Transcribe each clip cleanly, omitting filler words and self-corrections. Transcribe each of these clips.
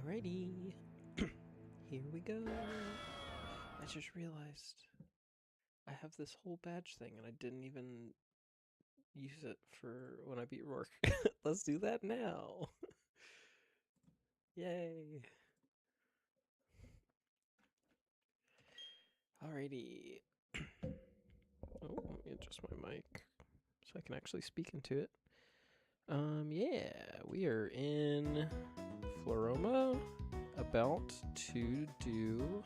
Alrighty, here we go. I just realized I have this whole badge thing and I didn't even use it for when I beat Rourke. Let's do that now. Yay. Alrighty. Oh, let me adjust my mic so I can actually speak into it. Yeah, we are in Floroma, about to do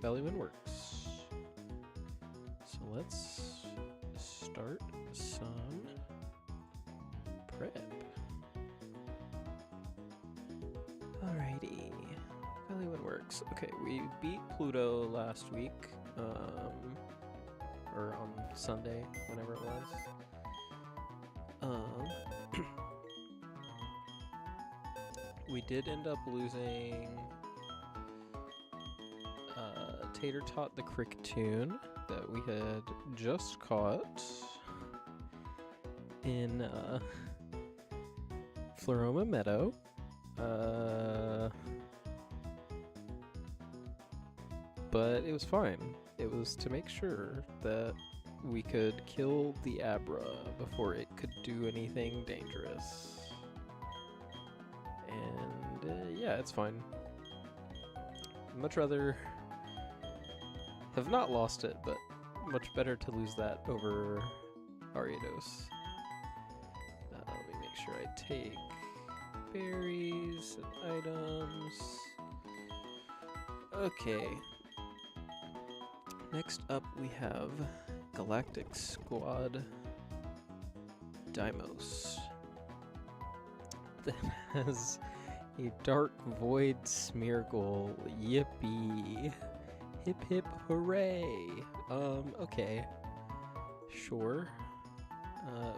Windworks. So let's start some prep. Alrighty, Windworks. Okay, we beat Pluto last week, or on Sunday, whenever it was. We did end up losing Tater Tot the Cricketoon that we had just caught in Floroma Meadow. But it was fine. It was to make sure that we could kill the Abra before it could do anything dangerous. And yeah, it's fine. Much rather have not lost it, but much better to lose that over Ariados. Let me make sure I take berries and items. Okay. Next up we have Galactic Squad Deimos. That has a Dark Void Smeargle. Yippee. Hip hip hooray. Okay. Sure.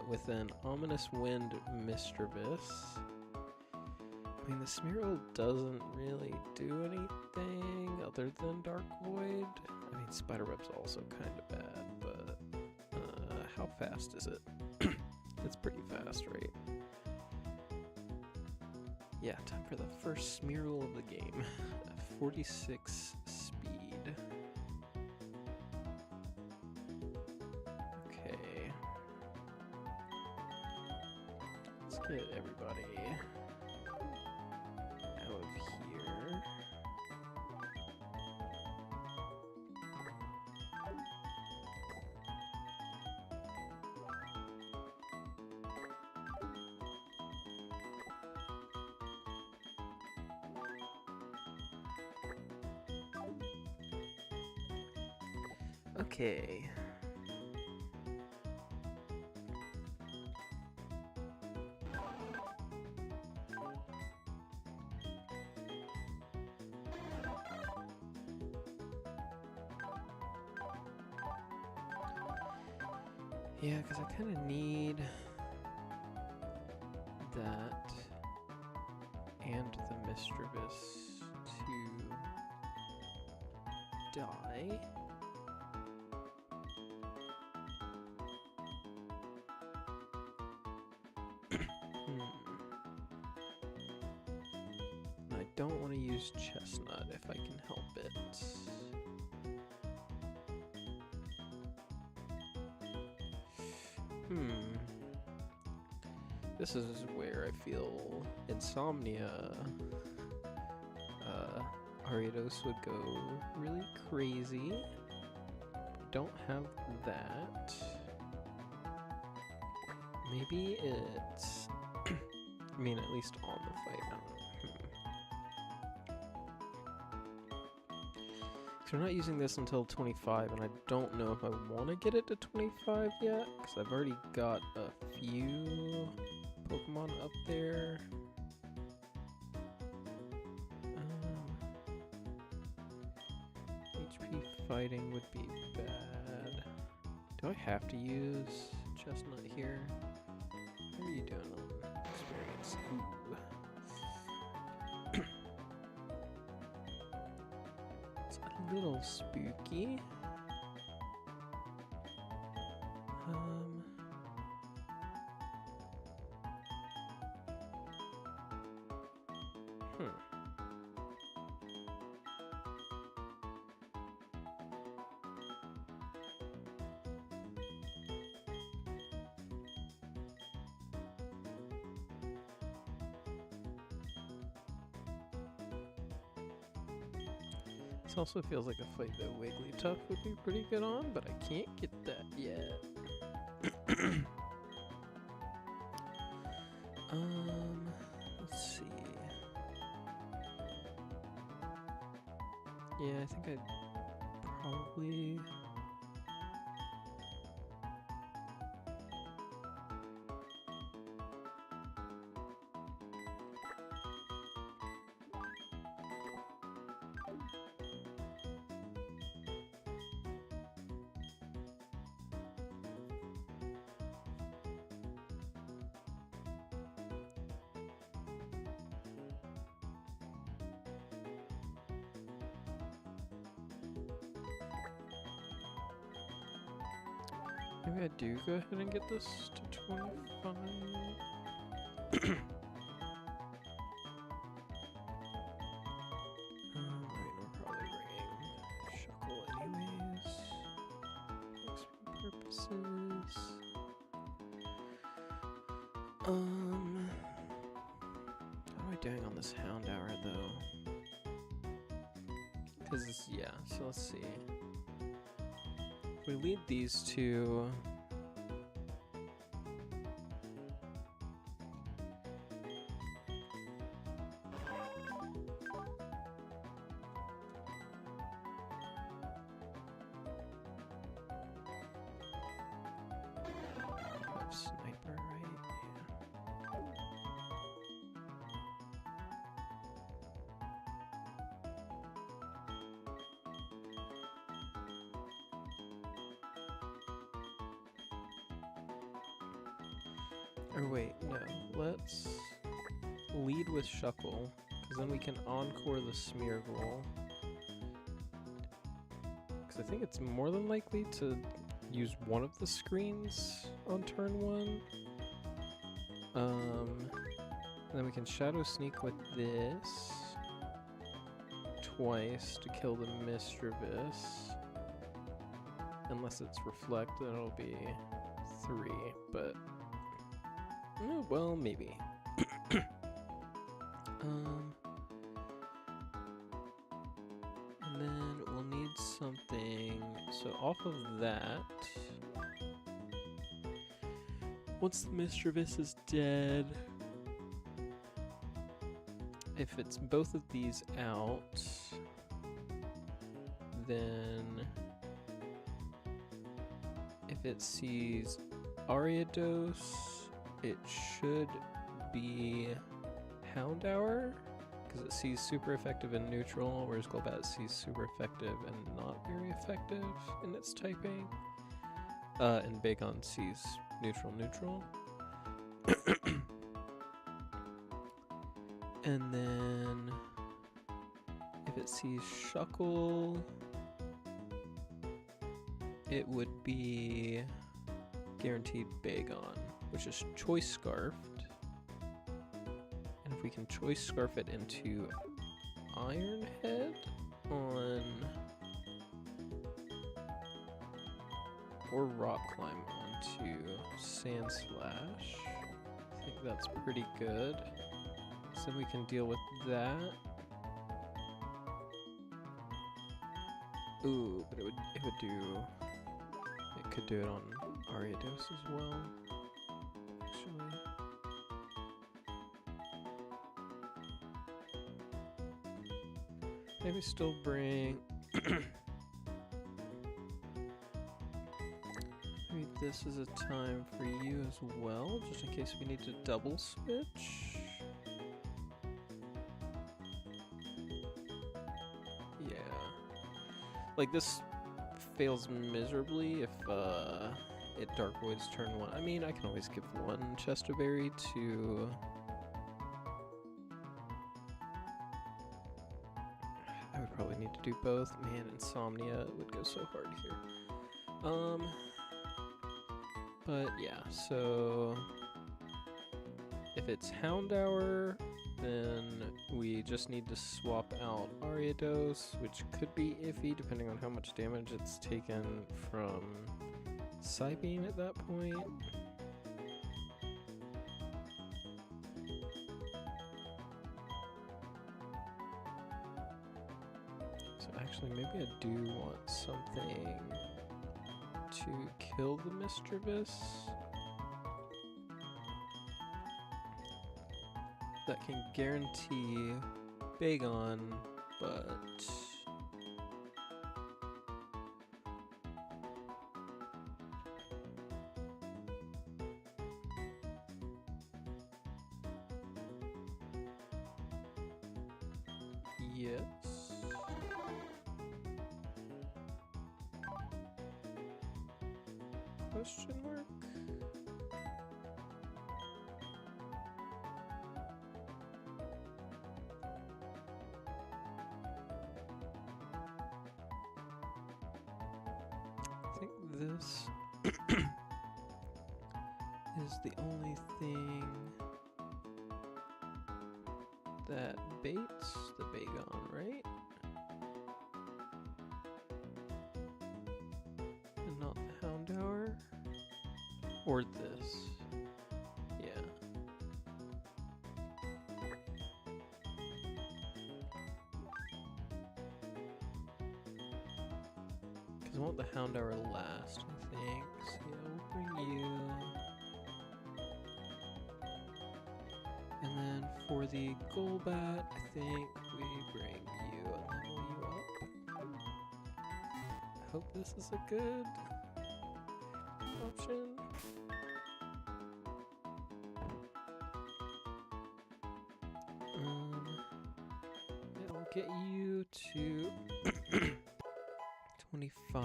With an Ominous Wind Mischievous. I mean, the Smeargle doesn't really do anything other than Dark Void. I mean, Spiderweb's also kind of bad, but how fast is it? It's pretty fast, right? Yeah, time for the first Smeargle of the game. 46 speed. Okay. Let's get everybody out of here. Okay. Yeah, because I kind of need that and the Mischievous to die. I don't want to use Chestnut if I can help it. This is where I feel Insomnia Ariados would go really crazy. Don't have that. Maybe it's I mean, at least on the fight. I don't know. So we're not using this until 25, and I don't know if I want to get it to 25 yet, because I've already got a few Pokemon up there. HP fighting would be bad. Do I have to use Chestnut here? How are you doing on experience? Ooh. It's a little spooky. This also feels like a fight that Wigglytuff would be pretty good on, but I can't get that yet. Let's see. Yeah, I think I'd probably... Maybe I do go ahead and get this to 25. Wait, we're probably bringing Shuckle anyways. XP purposes. How am I doing on this Hound Hour though? Because, yeah, so let's see. We lead these two. Have sniper, right? Yeah. Or wait, no. Let's lead with Shuckle, because then we can encore the Smeargle. Because I think it's more than likely to use one of the screens on turn 1. And then we can Shadow Sneak with this twice to kill the Mischievous. Unless it's Reflect, then it'll be 3, but... oh, well, maybe. And then we'll need something. So off of that, once the Mischievous is dead, if it's both of these out, then if it sees Ariados, it should be Hound Hour, because it sees super effective and neutral, whereas Golbat sees super effective and not very effective in its typing. And Bagon sees neutral, neutral. And then if it sees Shuckle, it would be guaranteed Bagon, which is Choice Scarfed. And if we can Choice Scarf it into Iron Head on... or Rock Climb onto Sand Slash, I think that's pretty good. So we can deal with that. Ooh, but it could do it on Ariados as well, actually. Maybe still bring... maybe this is a time for you as well, just in case we need to double switch. Yeah. Like, this fails miserably if it Dark Voids turn 1. I mean, I can always give one Chesterberry to... I would probably need to do both. Man, Insomnia would go so hard here. But yeah, so if it's Hound Hour, then we just need to swap out Ariados, which could be iffy depending on how much damage it's taken from Psybeam at that point. So So actually, maybe I do want something to kill the mischievous that can guarantee Bagon, but yes. Question mark? I think this is the only thing that baits the Bagon, right? And not the Houndour? Or this? Yeah. Because I want the Houndour last, I think. So yeah, we'll bring you. And then for the Golbat, I think we bring you and level you up. I hope this is a good option. Yeah, we'll get you to 25.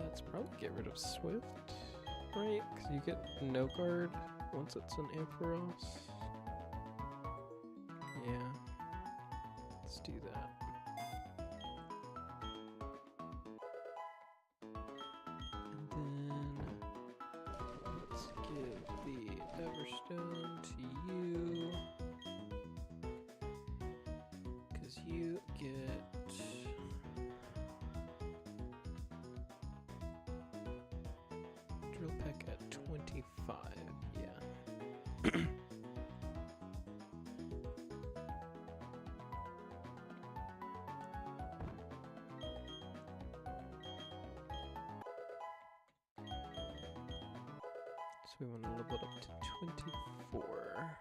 Let's probably get rid of Swift, right? Because you get no guard once it's an Ampharos. Yeah, let's do that. And then let's give the Everstone to you, because you get Drill Peck at 25, yeah. So we want to level it up to 24.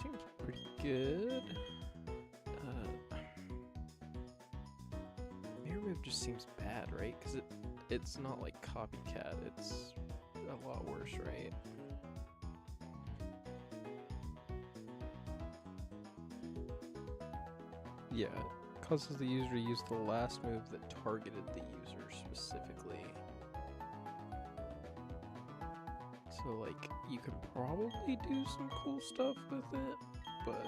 Seems pretty good. Mirror Move just seems bad, right? Because it's not like Copycat, it's a lot worse, right? Yeah, it causes the user to use the last move that targeted the user specifically. So, like, you can probably do some cool stuff with it, but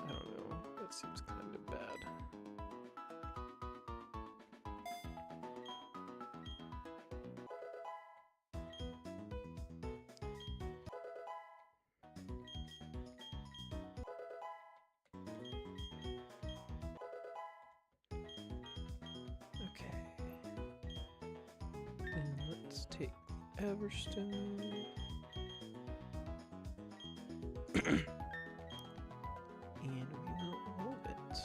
I don't know, that seems kind of bad. Then let's take Everstone. And we will move it.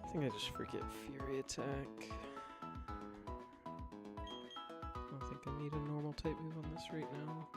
I think I just forget Fury Attack. I don't think I need a normal type move on this right now.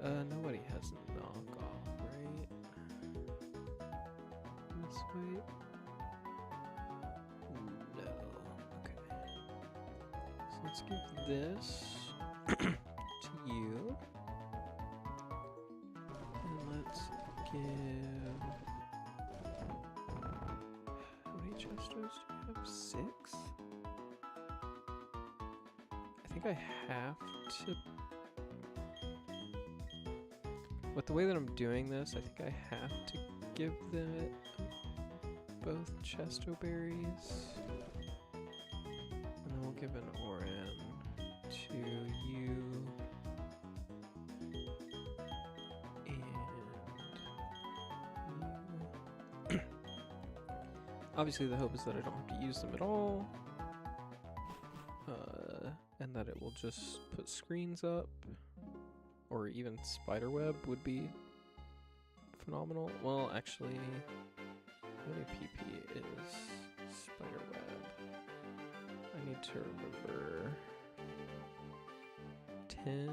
Nobody has knockoff, right? This way? No. Okay. So let's give this to you. And let's give... How many chestos do you have? 6? I think I have to... With the way that I'm doing this, I think I have to give them both chesto berries. And then we'll give an Oran to you. And you. Obviously the hope is that I don't have to use them at all. And that it will just put screens up. Or even spiderweb would be phenomenal. Well, actually, how many PP is spiderweb? I need to remember 10.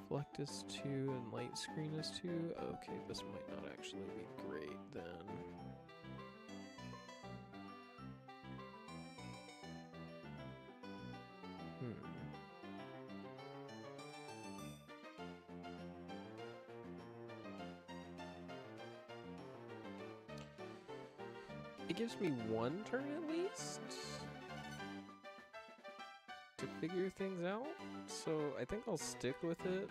Reflect is 2 and light screen is 2. Okay, this might not actually be great then. It gives me 1 turn at least to figure things out, so I think I'll stick with it,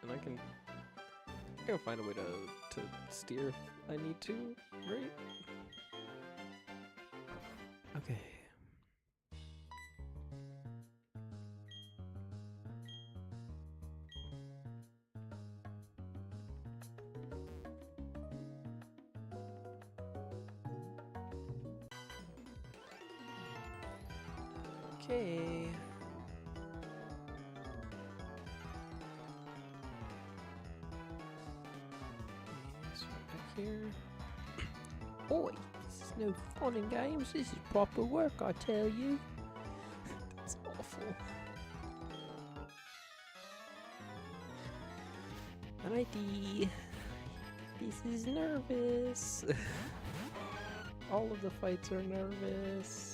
and I can find a way to steer if I need to, right? Okay. Okay. Back here. Oi, this is no fun and games, this is proper work, I tell you. That's awful. Righty. This is nervous. All of the fights are nervous.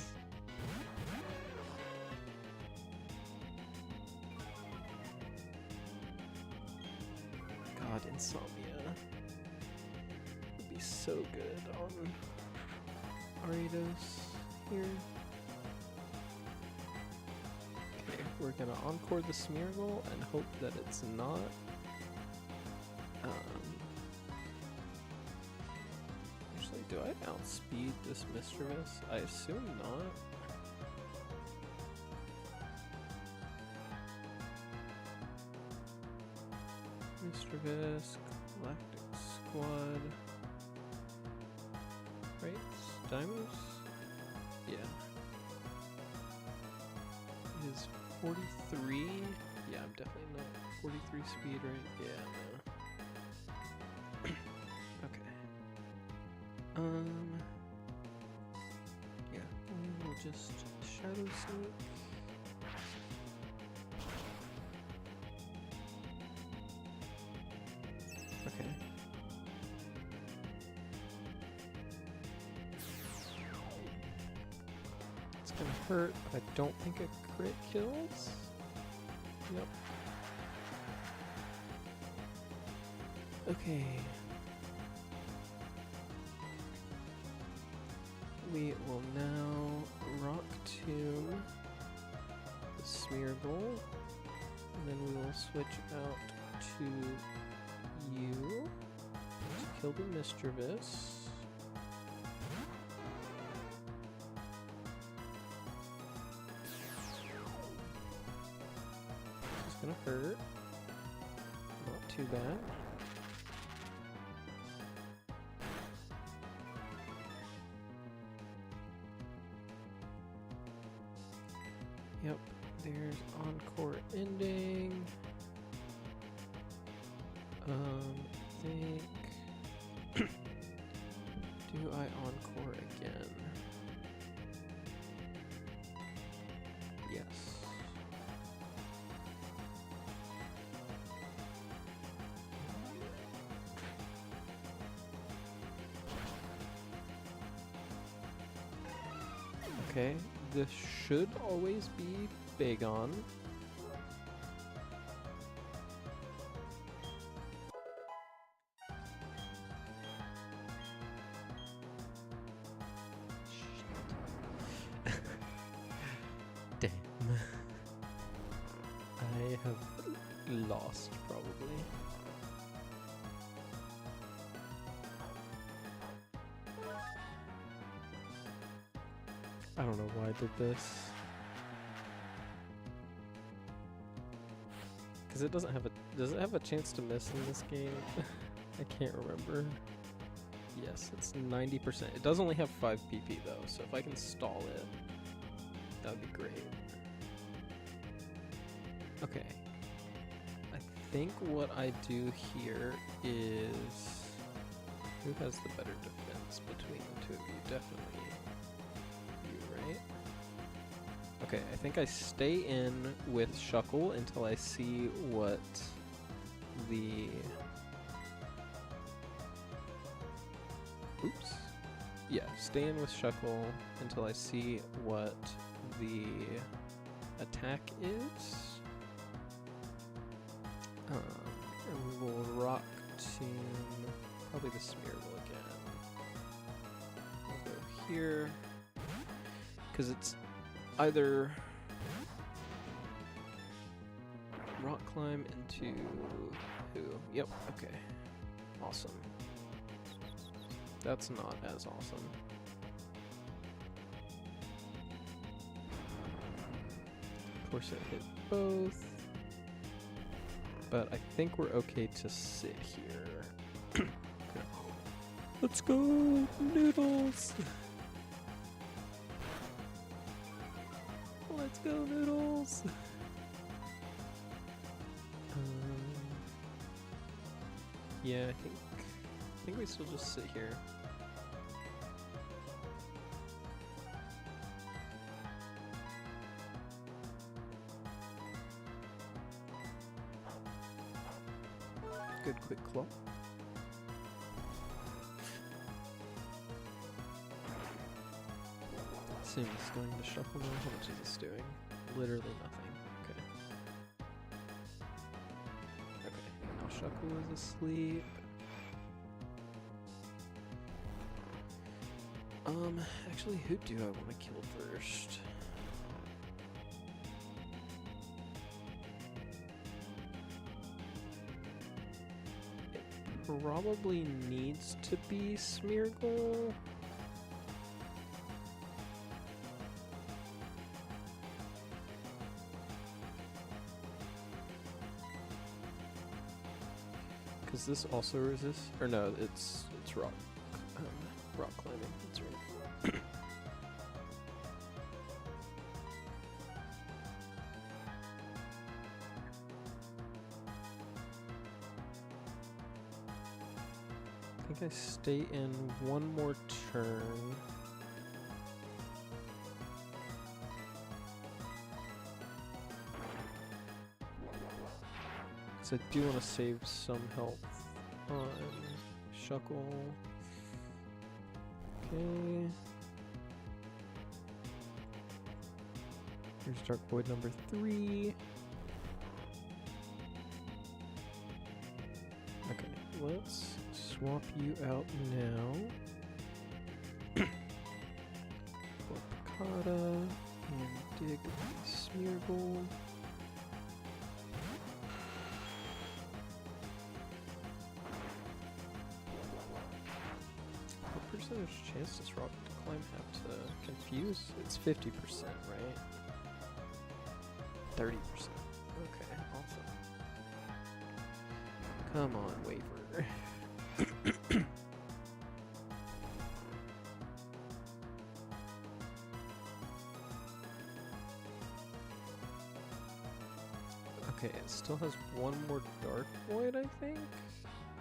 God, Insomnia would be so good on Aridos here. Okay, we're gonna encore the Smeargle and hope that it's not. Actually, do I outspeed this Mischievous? I assume not. Mischievous, Galactic Squad. Right? Dimus? Yeah. It is 43. Yeah, I'm definitely not 43 speed, right? Yeah, no. Okay. Yeah, we will just Shadow Sneak. Okay. It's gonna hurt, but I don't think a crit kills. Yep. Okay. We will now rock to the Smeargle, and then we will switch out to you to kill the Mischievous. It's gonna hurt. Not too bad. Yep, there's Encore ending. I think... Do I Encore again? Yes. Okay, this should always be Bagon. Damn. I have lost, probably. I don't know why I did this. Because it doesn't have a... Does it have a chance to miss in this game? I can't remember. Yes, it's 90%. It does only have 5 PP though, so if I can stall it, that would be great. Okay. I think what I do here is... Who has the better defense between the two of you? Definitely you, right? Okay, I think I stay in with Shuckle until I see what the... Oops. Yeah, stay in with Shuckle until I see what the attack is. And we will rock tune probably the Smeargle again. We'll go here. Because it's either rock climb into who? Yep, okay. Awesome. That's not as awesome. Of course it hit both. But I think we're okay to sit here. Let's go, Noodles! Let's go, Noodles! Yeah, I think we still just sit here. Good quick claw. Assume it's going to shuffle now. How much is this doing? Literally nothing. Okay. Okay, now Shuckle is asleep. Actually, who do I want to kill first? It probably needs to be Smeargle. Because this also resists, or no, it's rock, rock climbing. That's right. I think I stay in one more turn. Because I do want to save some health on Shuckle. Okay. Here's Dark Void number 3. Okay, let's swap you out now. For Picata and dig Smeargle. What percentage chance does rock climb have to confuse? It's 50%, right? 30%. Okay, awesome. Come on, Waver. Okay, it still has one more Dark Void, I think,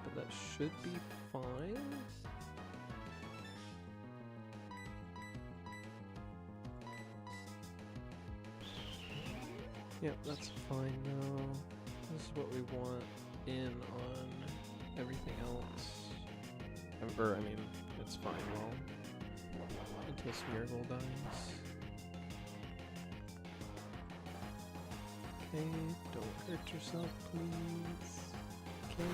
but that should be fine. Yep, that's fine now. This is what we want in on everything else. Or, I mean, it's fine, well, until Smeargle dies. Okay, don't hurt yourself, please. Okay.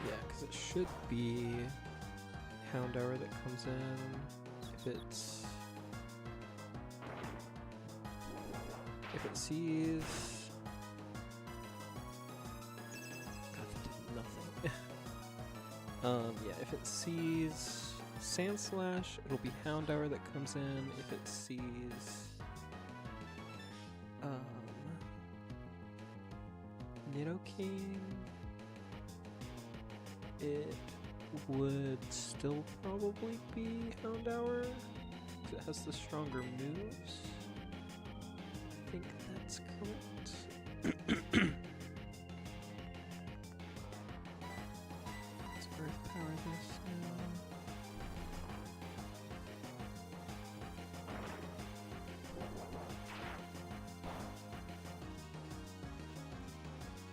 Yeah, because it should be Hound Hour that comes in. If it sees... God, that did nothing. Yeah, if it sees Sand Slash, it'll be Hound Hour that comes in. If it sees... Nidoking, it would still probably be Hound Hour, because it has the stronger moves. I think that's correct. Let's Earth Power this now.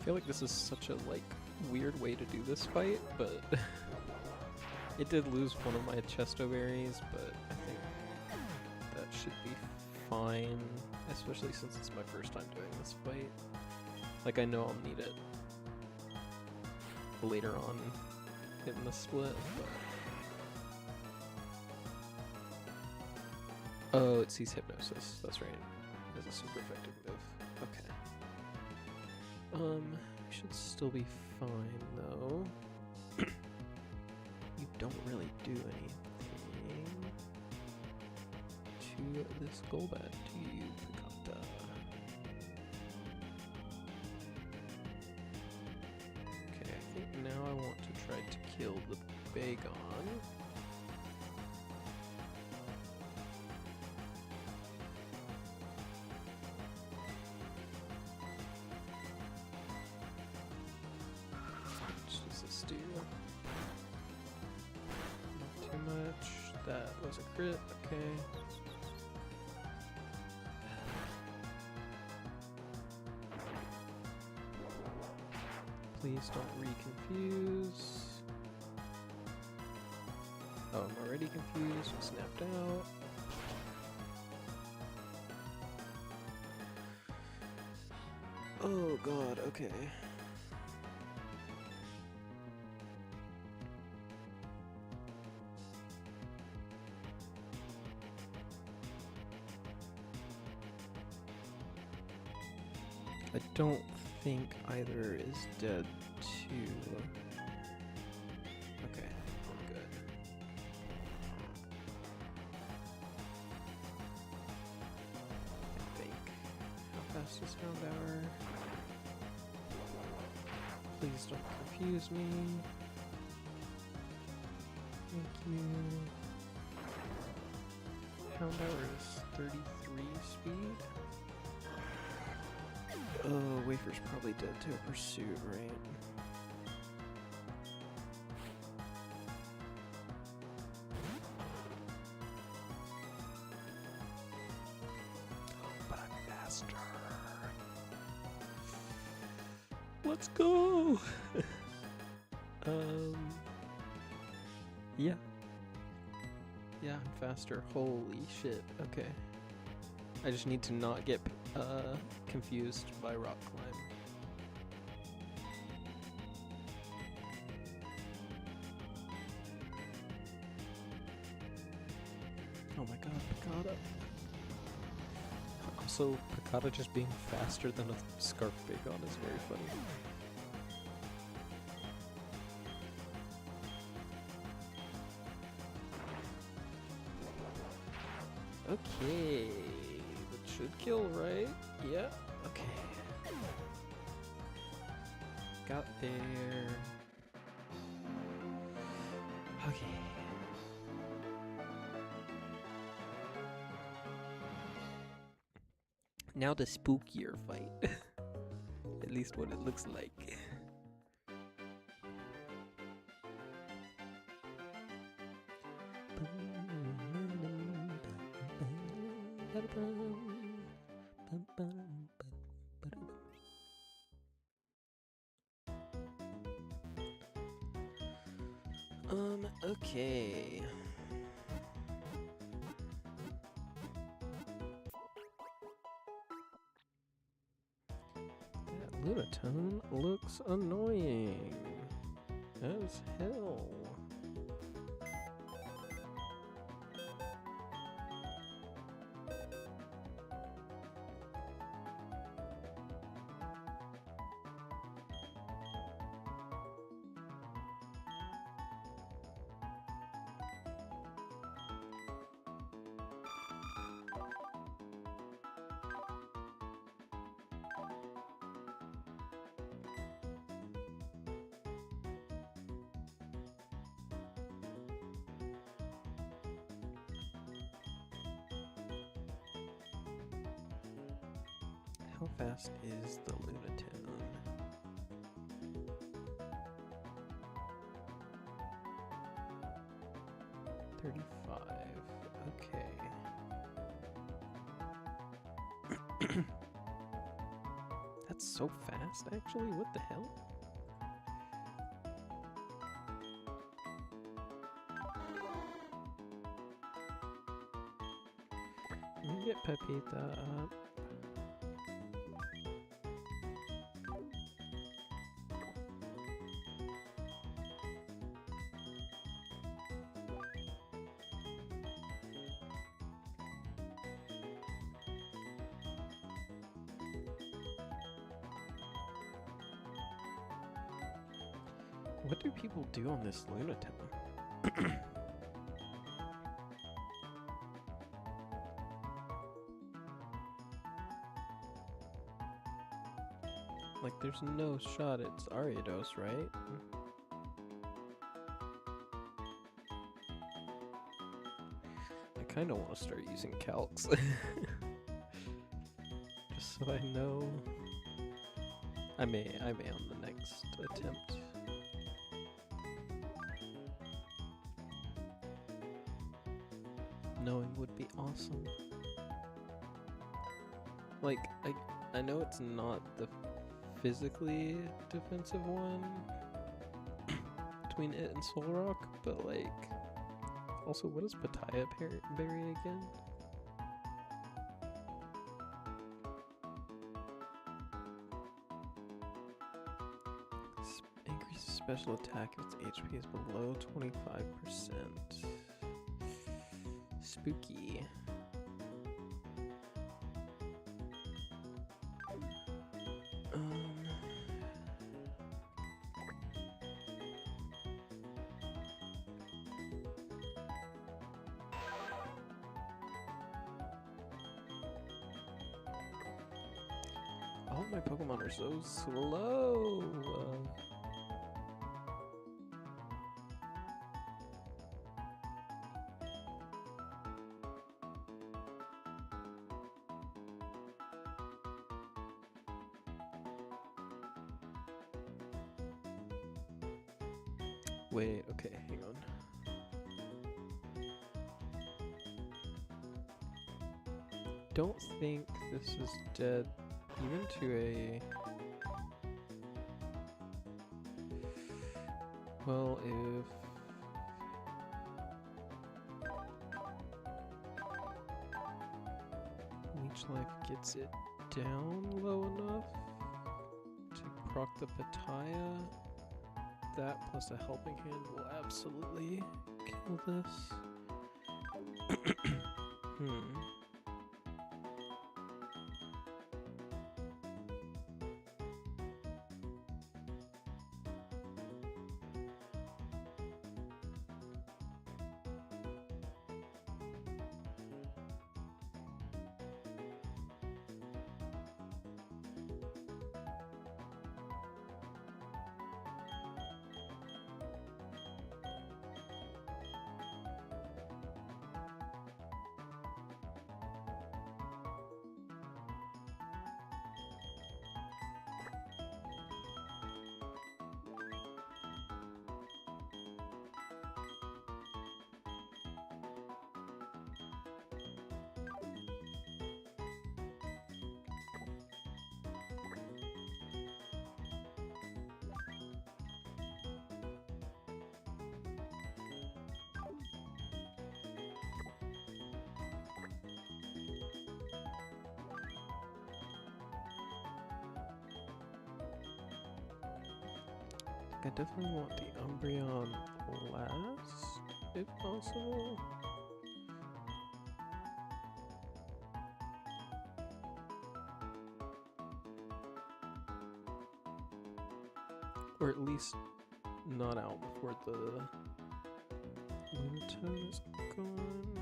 I feel like this is such a weird way to do this fight, but it did lose one of my Chesto berries, but I think that should be fine, especially since it's my first time doing this fight. Like, I know I'll need it later on in the split, but... Oh, it sees Hypnosis, that's right. It's a super effective move. Okay. Should still be fine, though. You don't really do anything to this Golbat, do you, Picata? Okay, I think now I want to try to kill the Bagon. Not too much. That was a crit, okay. Please don't reconfuse. Oh, I'm already confused. Snapped out. Oh god, okay. I don't think either is dead too. Okay, I'm good. I think. How fast is Hound Hour? Please don't confuse me. Thank you. Hound Hour is 33 speed. Oh, Wafer's probably dead to a pursuit, right? But I'm faster. Let's go! Yeah. Yeah, I'm faster. Holy shit. Okay. I just need to not get confused by Rock Climb. Oh my god, Picata. Also, Picata just being faster than a Scarf Bagon is very funny. Okay, that should kill, right? Yeah, okay. Got there. Okay. Now the spookier fight. At least what it looks like. Okay. That Lunatone looks annoying as hell. How fast is the Lunatone? Okay. That's so fast, actually? What the hell? Let me get Pepita up. What do people do on this Lunatone? Like, there's no shot it's Ariados, right? I kind of want to start using calcs. Just so I know. I may on the next attempt. Knowing would be awesome. Like, I know it's not the physically defensive one between it and Soul Rock, but like, also, what is Pattaya Berry again? Increases special attack if its HP is below 25%. Spooky. All my Pokemon are so slow. Wait, okay, hang on. Don't think this is dead even to a... Well, if... Leech Life gets it down low enough to proc the Pattaya, that plus a Helping Hand will absolutely kill this. I definitely want the Umbreon last, if possible. Or at least not out before the Lunatone is gone.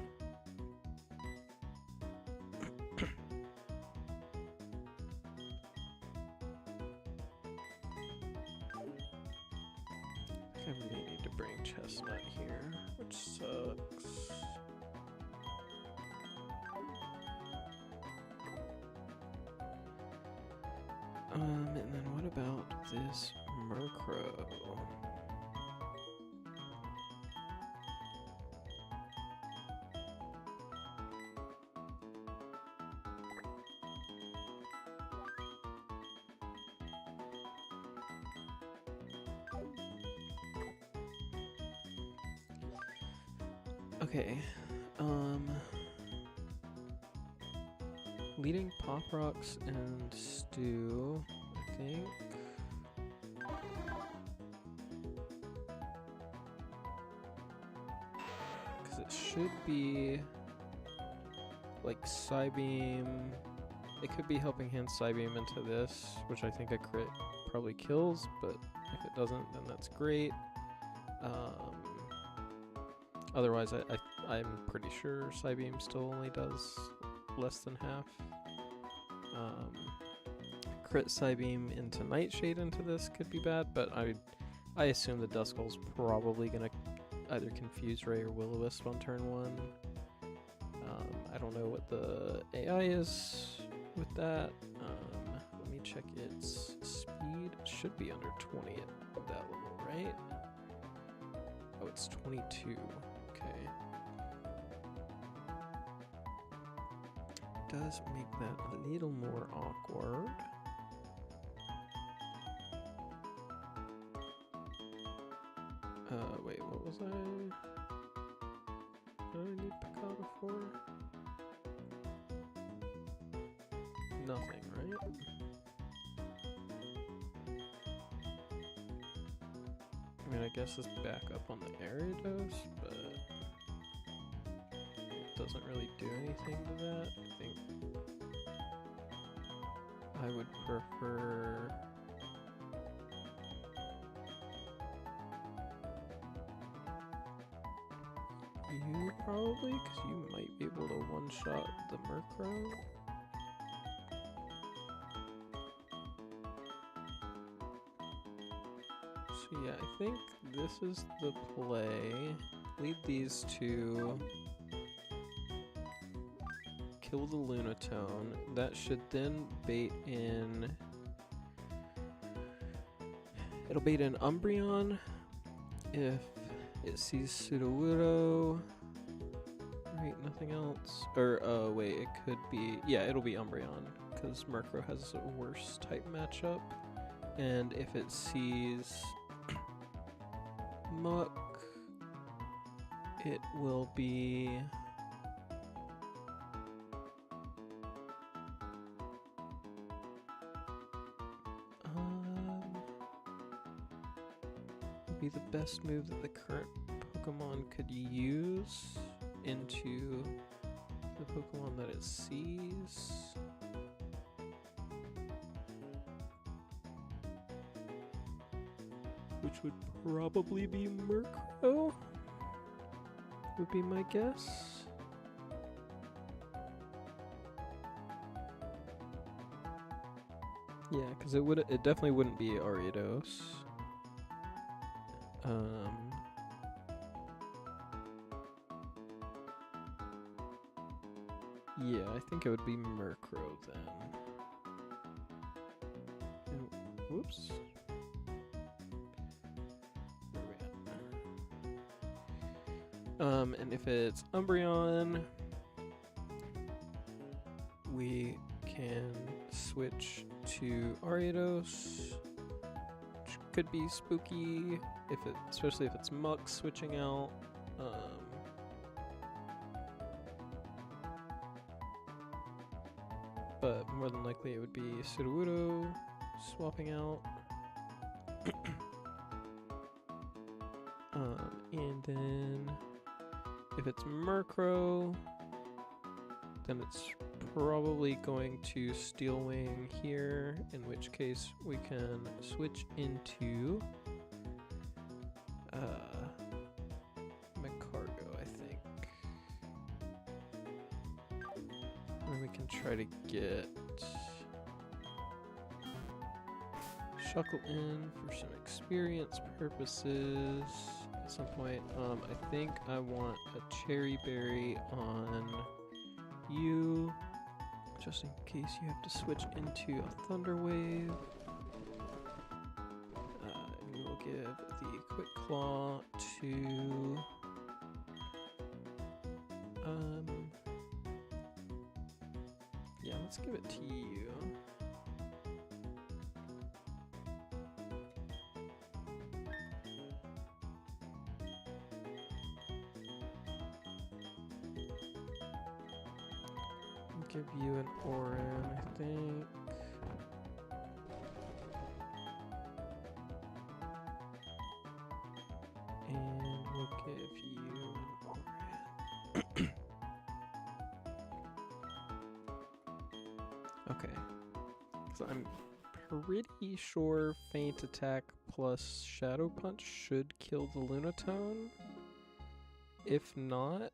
I may need to bring Chestnut here, which sucks. And then what about this Murkrow? Okay, leading Pop Rocks and Stew, I think. Because it should be like Psybeam. It could be Helping Hand Psybeam into this, which I think a crit probably kills, but if it doesn't, then that's great. Otherwise, I'm pretty sure Psybeam still only does less than half. Crit Psybeam into Nightshade into this could be bad, but I assume the Duskull's probably gonna either confuse Ray or Will-O-Wisp on turn 1. I don't know what the AI is with that. Let me check its speed. It should be under 20 at that level, right? Oh, it's 22. Okay. Does make that a little more awkward. Wait, what was I? What did I need Picada for? Nothing, right? I mean, I guess it's back up on the Ariados, but it doesn't really do anything to that. I think I would prefer you probably, because you might be able to one-shot the Murkrow. So yeah, I think this is the play. Lead these two. Kill the Lunatone. That should then bait in... It'll bait in Umbreon if it sees Sudowoodo. Right, nothing else. Or, wait, it could be... Yeah, it'll be Umbreon, because Murkrow has a worse type matchup. And if it sees Muck, it will be... be the best move that the current Pokemon could use into the Pokemon that it sees. Which would probably be Murkrow, would be my guess. Yeah, because it definitely wouldn't be Ariados. Yeah, I think it would be Murkrow then. And, whoops. Where are we at? And if it's Umbreon, we can switch to Ariados, which could be spooky, especially if it's Muck switching out. But more than likely it would be Sudowoodo swapping out. And then if it's Murkrow, then it's probably going to Steel Wing here, in which case we can switch into Macargo, I think. And we can try to get Shuckle in for some experience purposes at some point. I think I want a Cherry Berry on you, just in case you have to switch into a Thunder Wave. And we'll give the Quick Claw to yeah, let's give it to you. Give you an Oran, I think. And we'll give you an Oran. Okay. So I'm pretty sure Feint Attack plus Shadow Punch should kill the Lunatone. If not,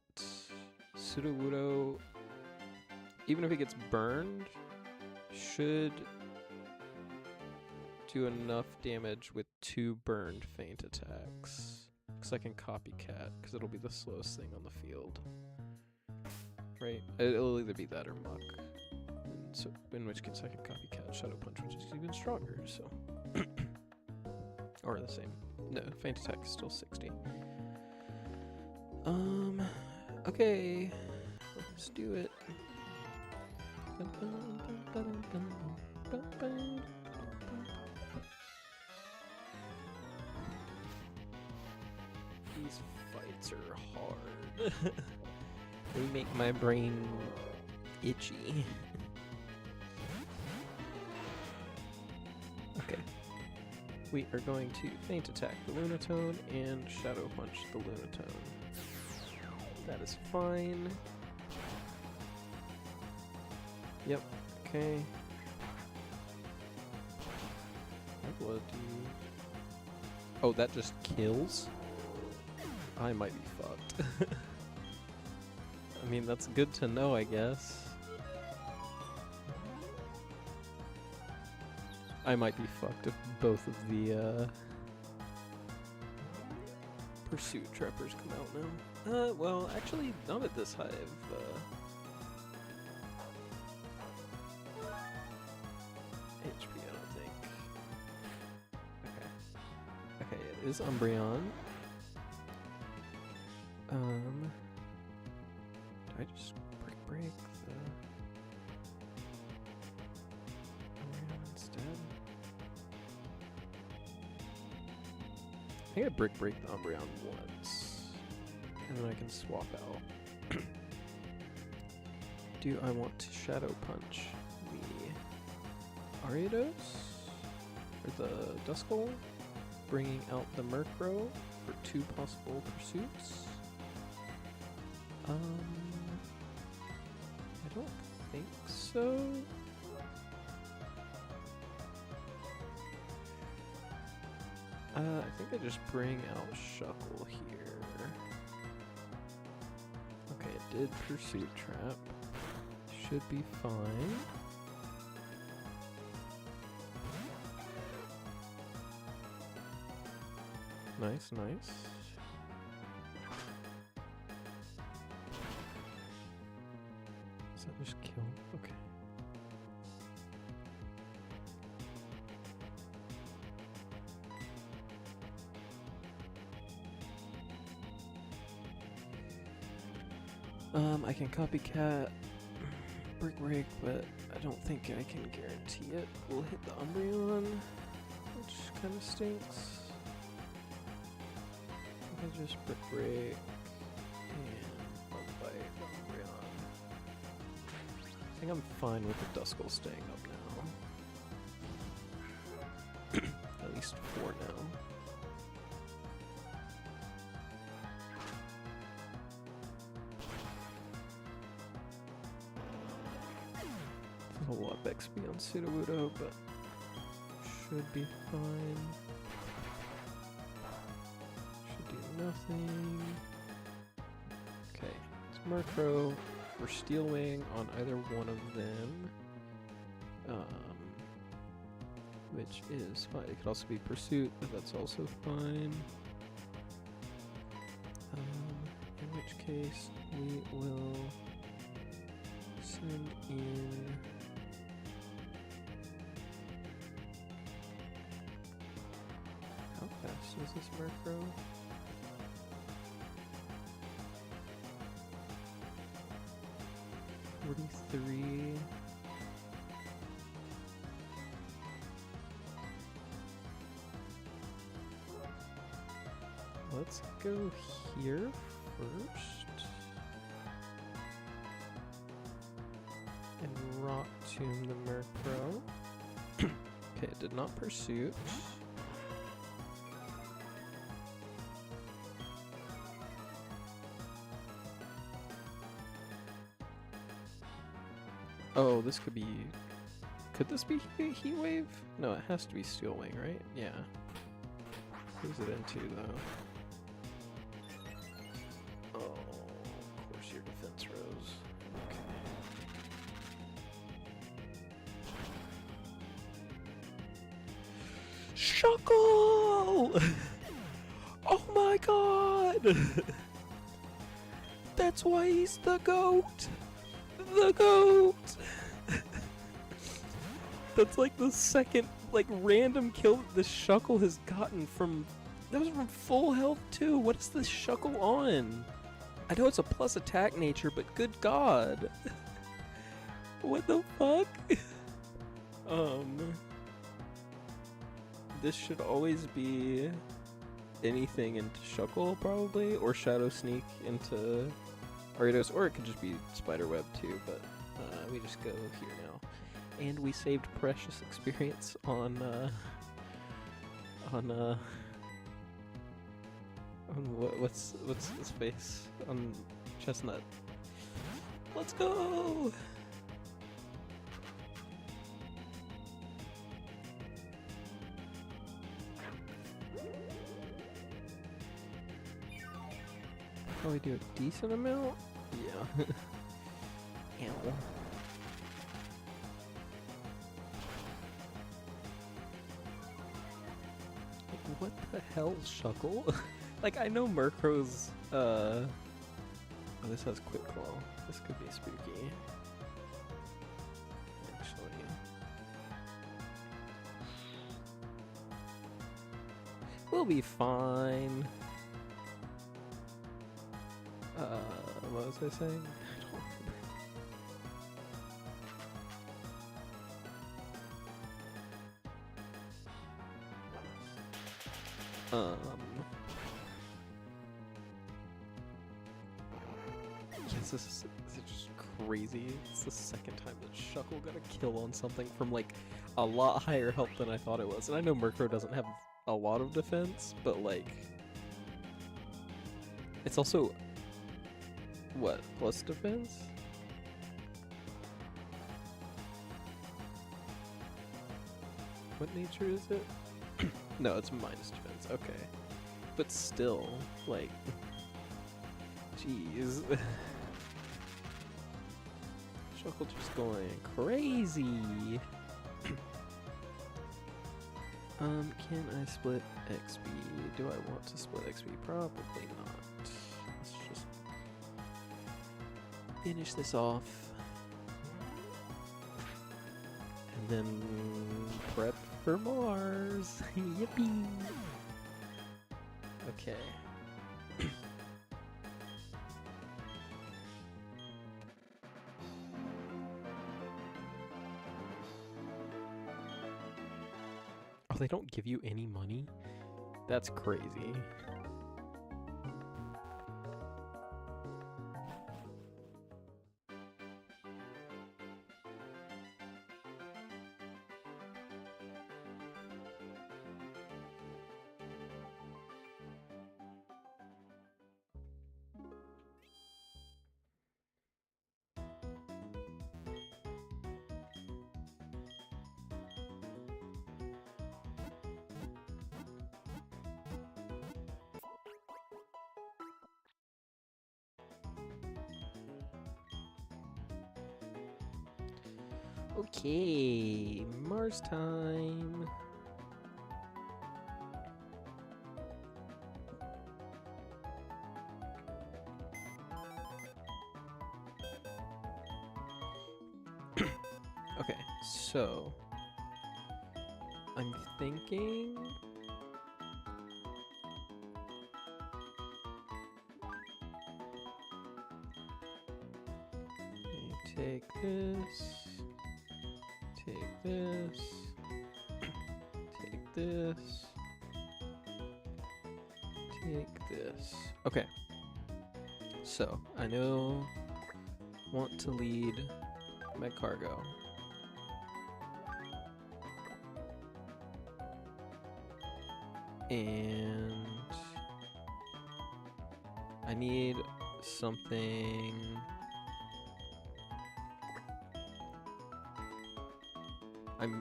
Sudowoodo, even if it gets burned, should do enough damage with 2 burned Feint Attacks. Because I can Copycat, because it'll be the slowest thing on the field. Right? It'll either be that or Muck. And so, in which case I can Copycat Shadow Punch, which is even stronger, so. Or the same. No, Feint Attack is still 60. Okay. Let's do it. These fights are hard. They make my brain itchy. Okay. We are going to Feint Attack the Lunatone and Shadow Punch the Lunatone. That is fine. Yep, okay. What do you... Oh, that just kills? I might be fucked. I mean, that's good to know, I guess. I might be fucked if both of the Pursuit Trappers come out now. Well, actually, not at this hive. HP, I don't think. Okay. Okay, it is Umbreon. Do I just break the Umbreon instead? I think I break the Umbreon once, and then I can swap out. Do I want to Shadow Punch the Ariados? Or the Duskull? Bringing out the Murkrow for 2 possible pursuits? I don't think so. I think I just bring out Shuckle here. Okay, it did Pursuit Trap. Should be fine. Nice, nice. Does that just kill? Okay. I can Copycat Brick, but I don't think I can guarantee it. We'll hit the Umbreon, which kind of stinks. I just Brick and Bug Bite Umbreon. I think I'm fine with the Duskull staying up now. At least for now. a lot of XP on Sudowoodo, but should be fine. Should do nothing. Okay, it's Murkrow for Steel Wing on either one of them. Which is fine. It could also be Pursuit, but that's also fine. In which case, we will send in... How fast is this Murkrow? $43. Let's go here first. And Rock Tomb the Murkrow. Okay, it did not Pursuit. Oh, this could be... Could this be Heat Wave? No, it has to be Steel Wing, right? Yeah. Who's it into, though? Oh, of course your defense rose. Okay. Shuckle! Oh my god! That's why he's the GOAT! The GOAT! That's like the second, like, random kill that this Shuckle has gotten from... That was from full health too. What is this Shuckle on? I know it's a plus attack nature, but good god. What the fuck? This should always be anything into Shuckle probably, or Shadow Sneak into Ariados, or it could just be Spiderweb too, but we just go here now. And we saved precious experience on what's his face? On Chestnut. Let's go! Probably do a decent amount? Yeah. Ow. What the hell, Shuckle? Like, I know Murkrow's, oh, this has Quick Claw. This could be spooky. Actually. We'll be fine. What was I saying? I don't remember. Yes, this is just crazy. It's the second time that Shuckle got a kill on something from like a lot higher health than I thought it was. And I know Murkrow doesn't have a lot of defense, but like it's also what, plus defense? What nature is it? No, it's minus defense. Okay. But still, like, jeez. Shuckle just going crazy. Can I split XP? Do I want to split XP? Probably not. Let's just finish this off. And then prep for Mars. Yippee! Okay. Oh, they don't give you any money? That's crazy. Okay, Mars time. Okay, so I'm thinking take this, take this, take this, take this. Okay, so I want to lead my cargo. And I need something.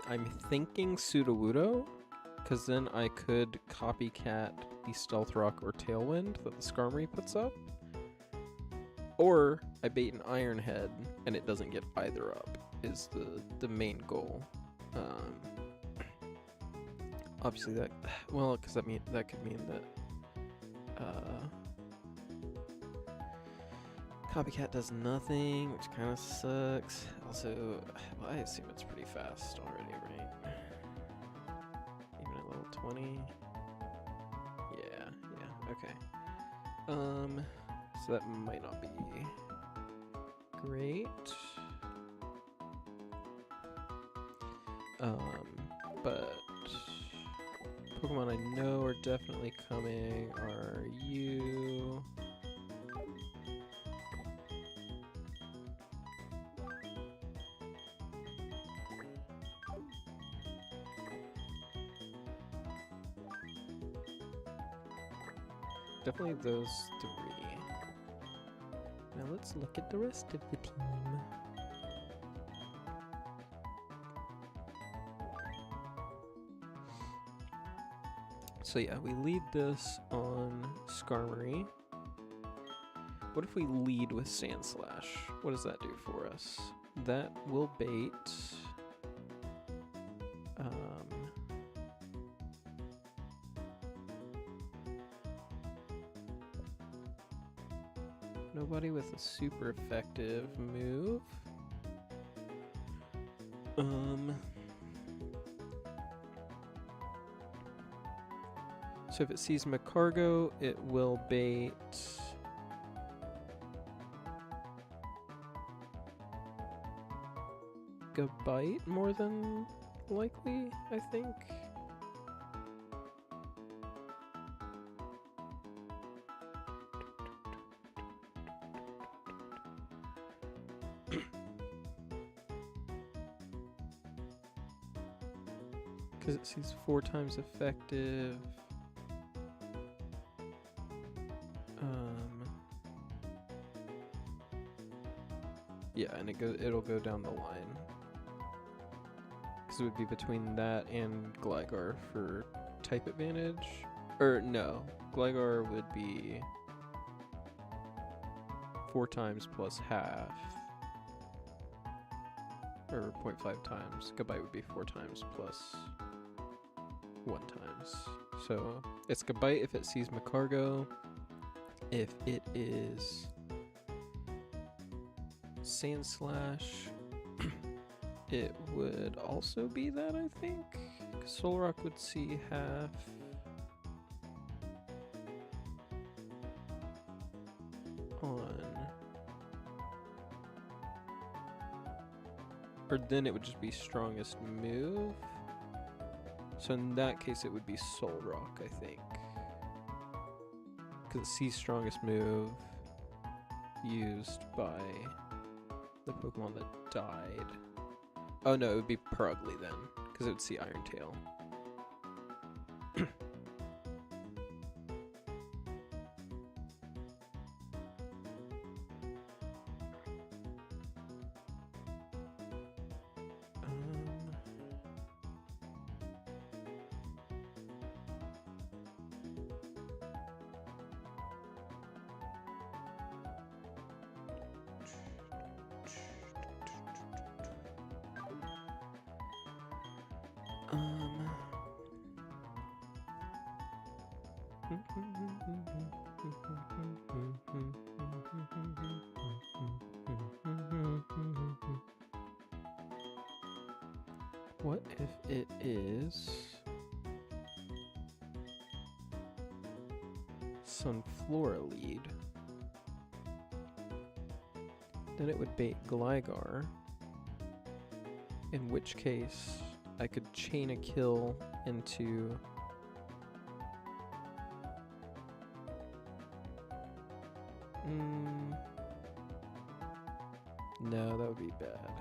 I'm thinking Sudowoodo, because then I could copycat the Stealth Rock or Tailwind that the Skarmory puts up. Or I bait an Iron Head and it doesn't get either up, is the main goal. Obviously that, well, because that could mean that Copycat does nothing, which kind of sucks. Also, well, I assume it's pretty fast already, right? Even at level 20. Yeah, okay. So that might not be great. But Pokemon I know are definitely coming are you. Definitely those three. Now let's look at the rest of the team. So yeah, we lead this on Skarmory. What if we lead with Sandslash? What does that do for us? That will bait. Nobody with a super effective move. So if it sees Macargo, it will bait. Gabite more than likely, I think. Because it sees 4 times effective. Yeah, and it'll go down the line. Because it would be between that and Gligar for type advantage. Or no, Gligar would be 4 times plus half. Or 0.5 times. Gabite would be 4 times plus 1 times. So it's Gabite if it sees Macargo. If it is Sandslash, it would also be that, I think. Solrock would see half. Or then it would just be strongest move. So in that case it would be Solrock, I think. Because it sees strongest move used by the Pokemon that died. Oh no, it would be Purugly then, because it would see Iron Tail. What if it is Sunflora lead? Then it would bait Gligar, in which case I could chain a kill into no, that would be bad.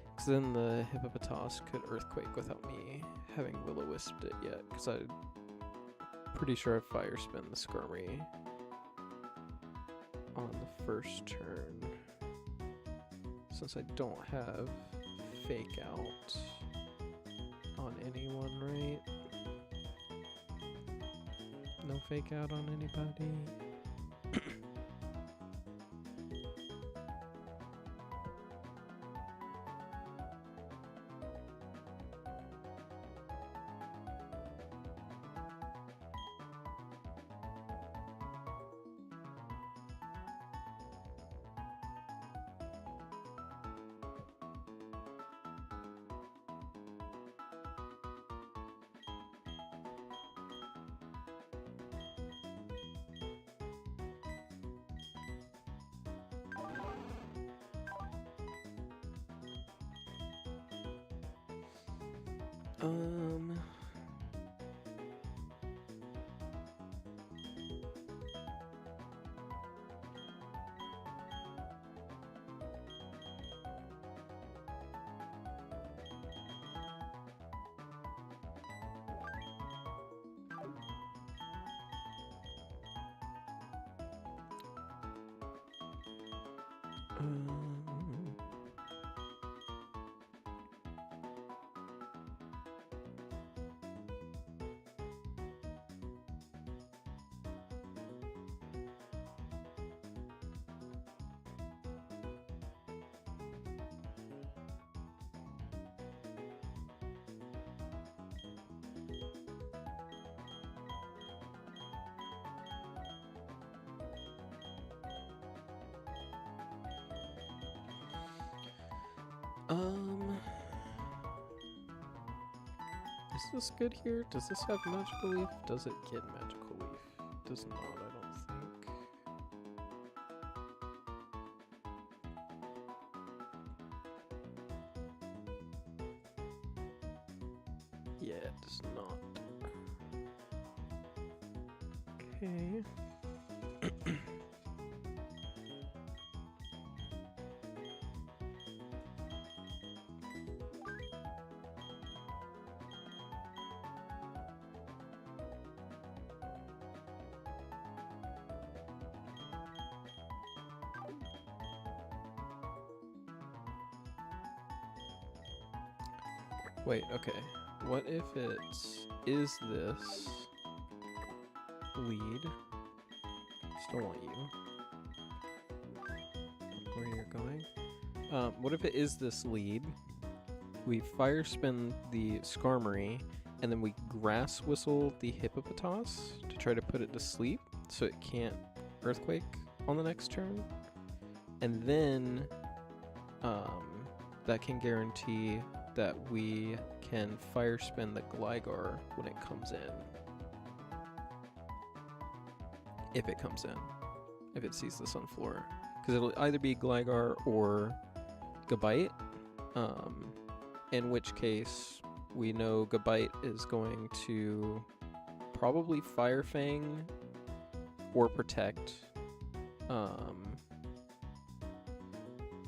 Because then the Hippopotas could Earthquake without me having Will-O-Wisped it yet, because I'm pretty sure I Fire Spin the Skirmy on the first turn. Since I don't have Fake Out on anyone, right? No Fake Out on anybody? Is this good here? Does this have Magical Leaf? Does it get Magical Leaf? Does not, I don't think. Yeah, it does not. Okay. Wait, okay. What if it is this lead? Still want you. Where you're going? What if it is this lead? We Fire Spin the Skarmory, and then we Grass Whistle the Hippopotas to try to put it to sleep so it can't Earthquake on the next turn. And then that can guarantee that we can Fire Spin the Gligar when it comes in. If it comes in. If it sees the Sunflora. Because it'll either be Gligar or Gabite. In which case, we know Gabite is going to probably Fire Fang or Protect.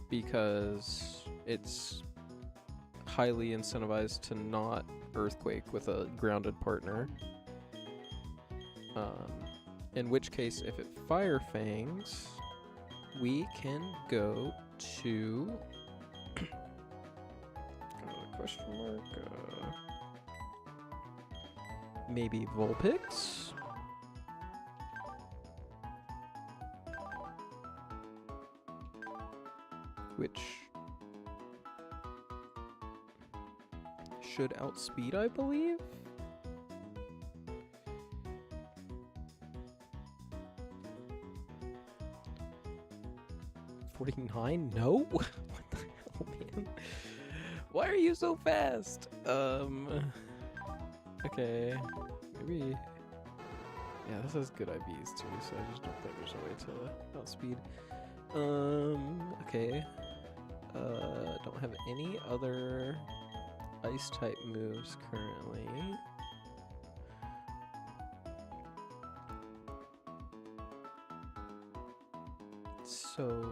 Because it's highly incentivized to not Earthquake with a grounded partner. In which case, if it Fire Fangs, we can go to question mark. Maybe Vulpix. Which should outspeed, I believe. $49? No? What the hell, man? Why are you so fast? Okay. Maybe. Yeah, this has good IVs too, so I just don't think there's a way to outspeed. Okay. Don't have any other ice type moves currently. So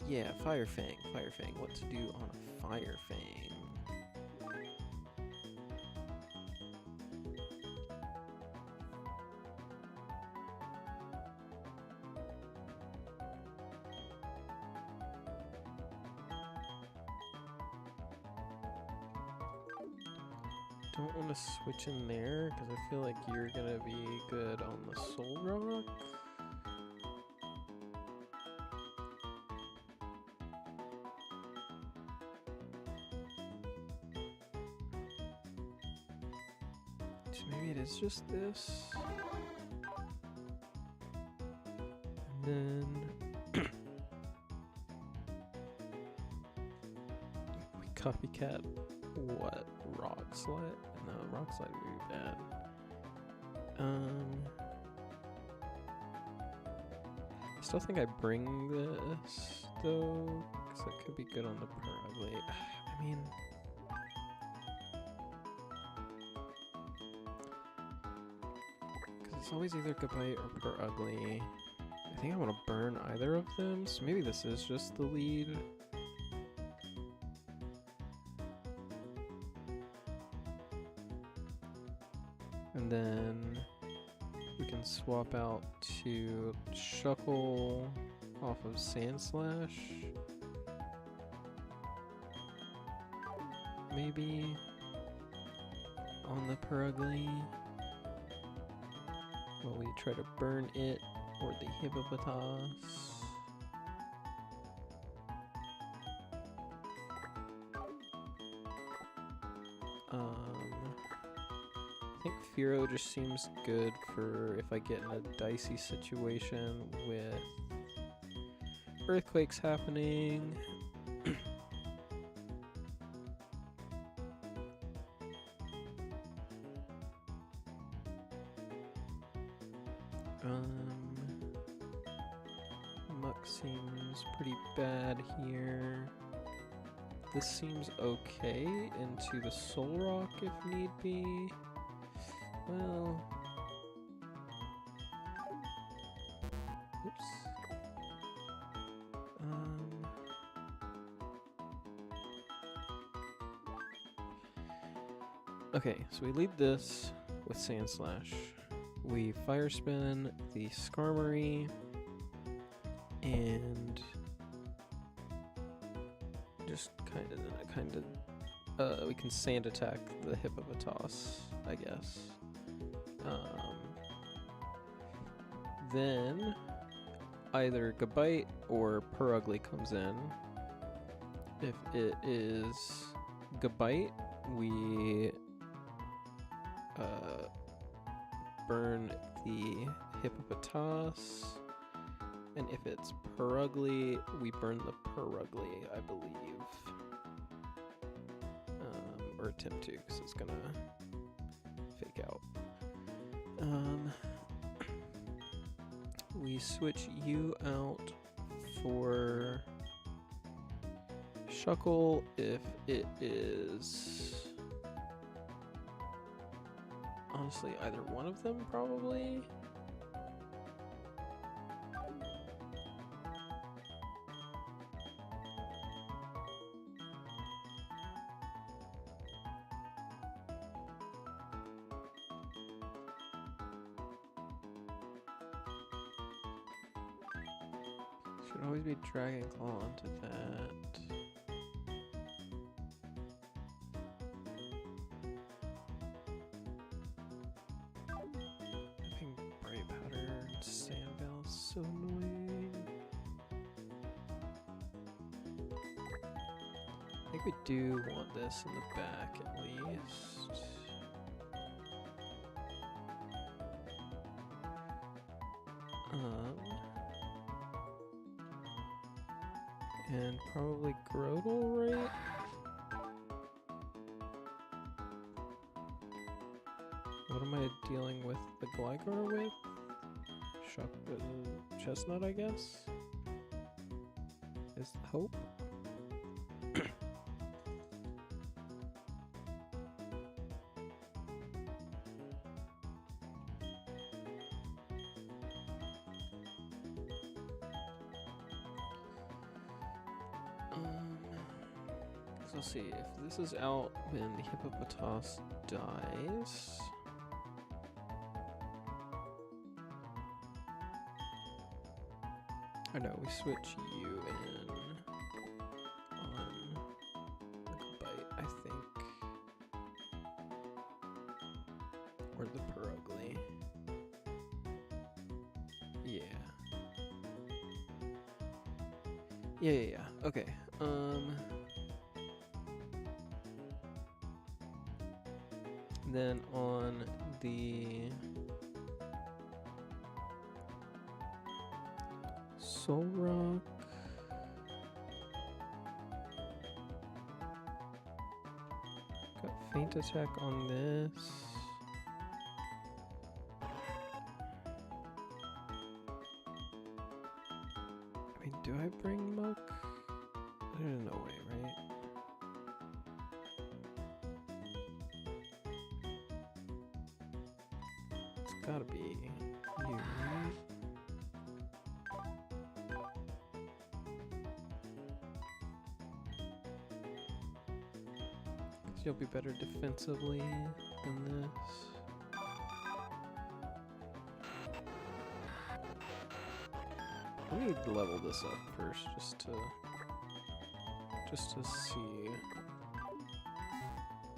yeah, Fire Fang. What to do on a Fire Fang? Don't want to switch in there because I feel like you're gonna be good on the Soul Rock. So maybe it is just this. And then we copycat what? Rock Slide? No, Rock Slide would be bad. I still think I bring this though, because that could be good on the Ugly. I mean, because it's always either Gabite or Per Ugly. I think I want to burn either of them, so maybe this is just the lead. And then we can swap out to Shuckle off of Sand Slash. Maybe on the Perugly. While we try to burn it or the Hippopotas. I think Firo just seems good for if I get in a dicey situation with earthquakes happening. Muck seems pretty bad here. This seems okay into the Soul Rock if need be. Well, oops. Okay, so we lead this with Sand Slash. We Fire Spin the Skarmory and just kind of we can Sand Attack the Hippopotas, I guess. Then either Gabite or Perugly comes in. If it is Gabite, we burn the Hippopotas, and if it's Perugly, we burn the Perugly, I believe. Or attempt to, because it's gonna fake out. We switch you out for Shuckle if it is honestly either one of them, probably. Should always be Dragon Claw onto that. so annoying. I think we do want this in the back at least. And probably Grodel, right? What am I dealing with the Gligar with? Chestnut, I guess? Is the hope? So let's see, if this is out when the Hippopotas dies. I know, we switch you in on Bite, I think. Or the Perugly. Yeah. Yeah. Okay. Then on the Soul Rock, got Faint Attack on this. I mean, do I bring Muck? There's no way, right? It's gotta be you, right? Because you'll be better defensively than this. I need to level this up first, just to see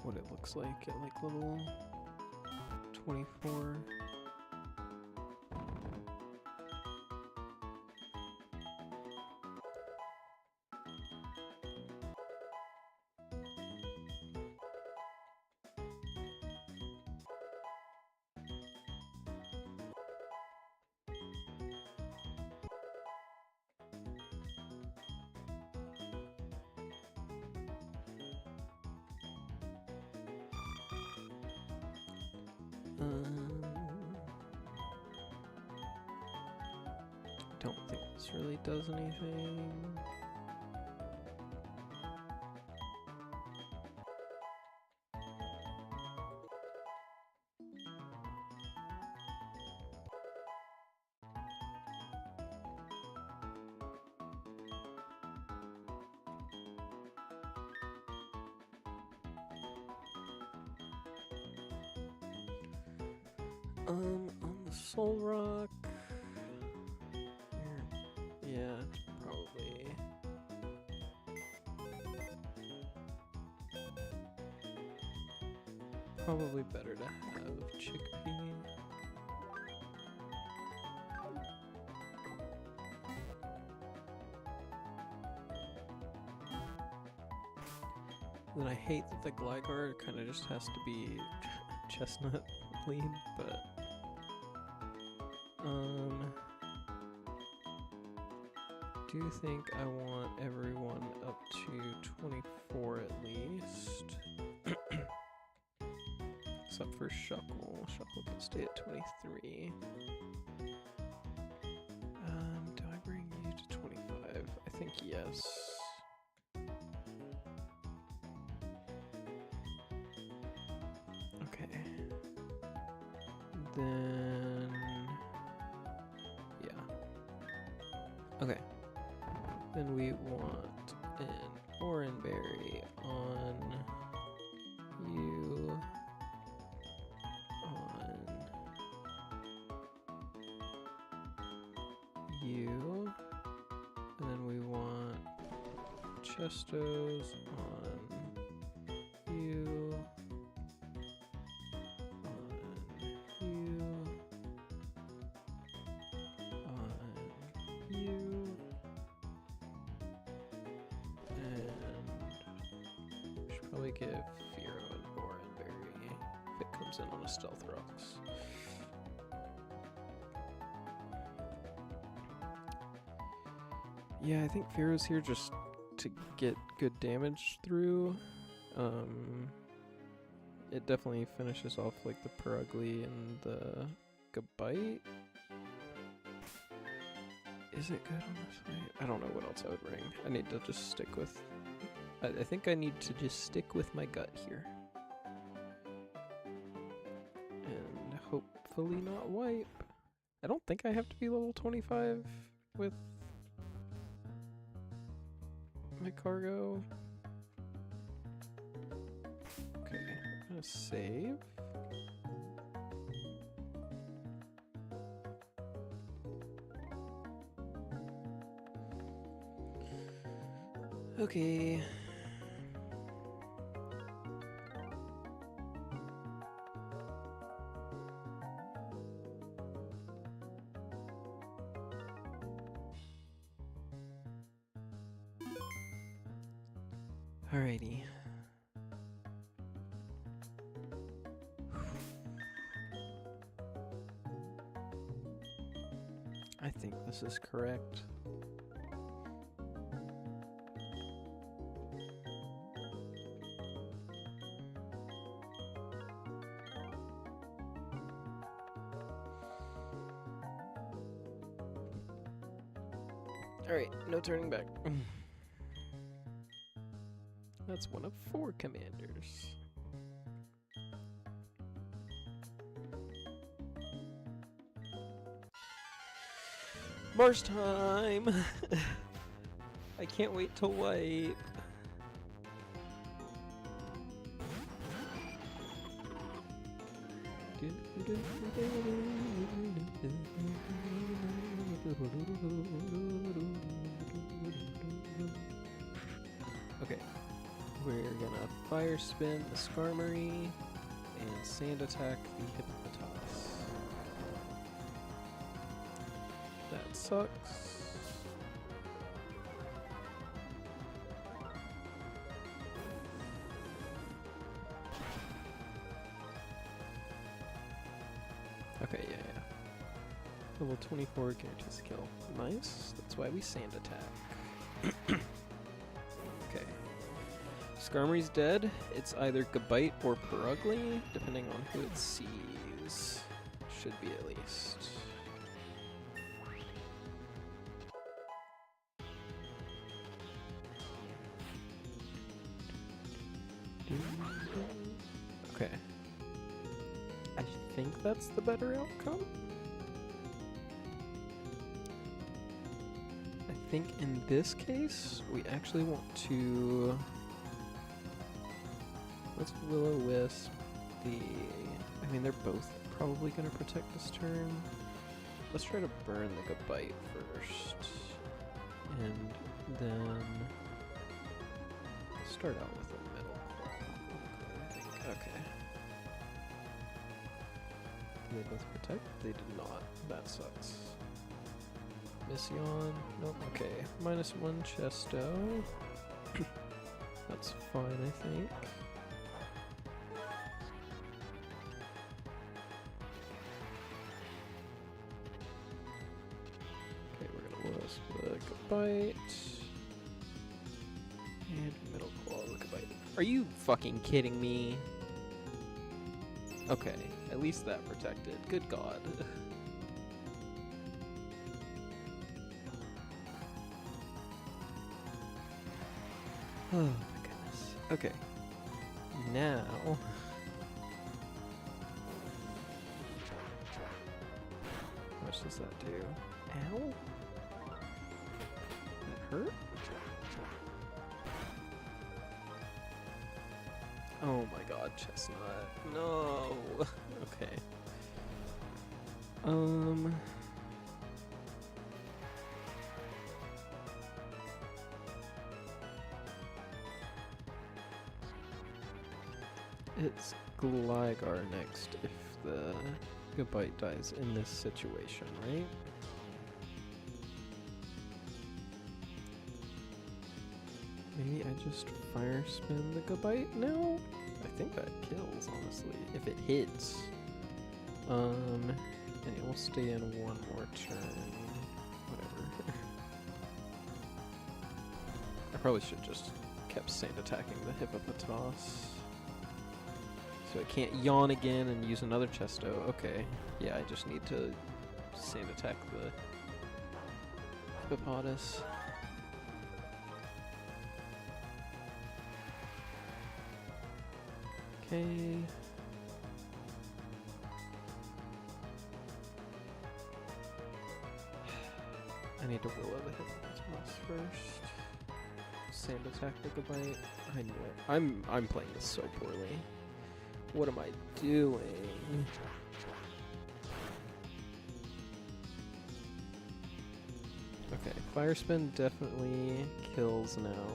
what it looks like at like level 24. Don't think this really does anything. On the Soul Rock, yeah, probably better to have Chickpea. Then I hate that the Gligar kind of just has to be Chestnut lead, but do think I want everyone up to 24 at least. Except for Shuckle. Shuckle can stay at 23. Do I bring you to 25? I think yes. Okay. Then yeah. Okay. Then we want an Oranberry on you, on you, and then we want Chestos on you, on you, on probably give Firo an Oranberry if it comes in on a Stealth Rocks. Yeah, I think Firo's here just to get good damage through. It definitely finishes off like the Perugly and the Gabite. Is it good on this way? I don't know what else I would bring. I need to just stick with... I think I need to just stick with my gut here. And hopefully not wipe. I don't think I have to be level 25 with my cargo. Okay, I'm gonna save. Okay. Alrighty. I think this is correct. Alright, no turning back. That's one of 4 commanders. Mars time! I can't wait to wipe. Okay, we're gonna fire spin the Skarmory and sand attack the Hippopotas. That sucks. Okay, yeah. Level 24 guarantees kill. Nice. That's why we sand attack. Okay. Skarmory's dead. It's either Gabite or Perugly, depending on who it sees. Should be at least. Okay. I think that's the better outcome. I think in this case, we actually want to... Let's Will-O-Wisp the... I mean, they're both probably going to protect this turn. Let's try to burn the Gabite first. And then... start out with the middle. I think. Okay. Did they both protect? They did not. That sucks. Mission. Nope. Okay. -1 Chesto. That's fine, I think. Okay, we're gonna Wisp the Gabite. And middle claw the Gabite. Are you fucking kidding me? Okay, at least that protected. Good God. Oh my goodness. Okay. Now... How much does that do? Ow? That hurt? Oh my God, Chestnut. No! Okay. It's Gligar next if the Gabite dies in this situation, right? Maybe I just Fire spin the Gabite now? I think that kills, honestly, if it hits. And it will stay in one more turn. Whatever. I probably should just kept sand attacking the Hippopotas. So I can't yawn again and use another Chesto. Okay. Yeah, I just need to sand attack the Hippopotas. Okay. I need to will the Hippopotas first. Sand attack the Gabite. I knew it. I'm playing this so poorly. What am I doing? Okay, Fire Spin definitely kills now.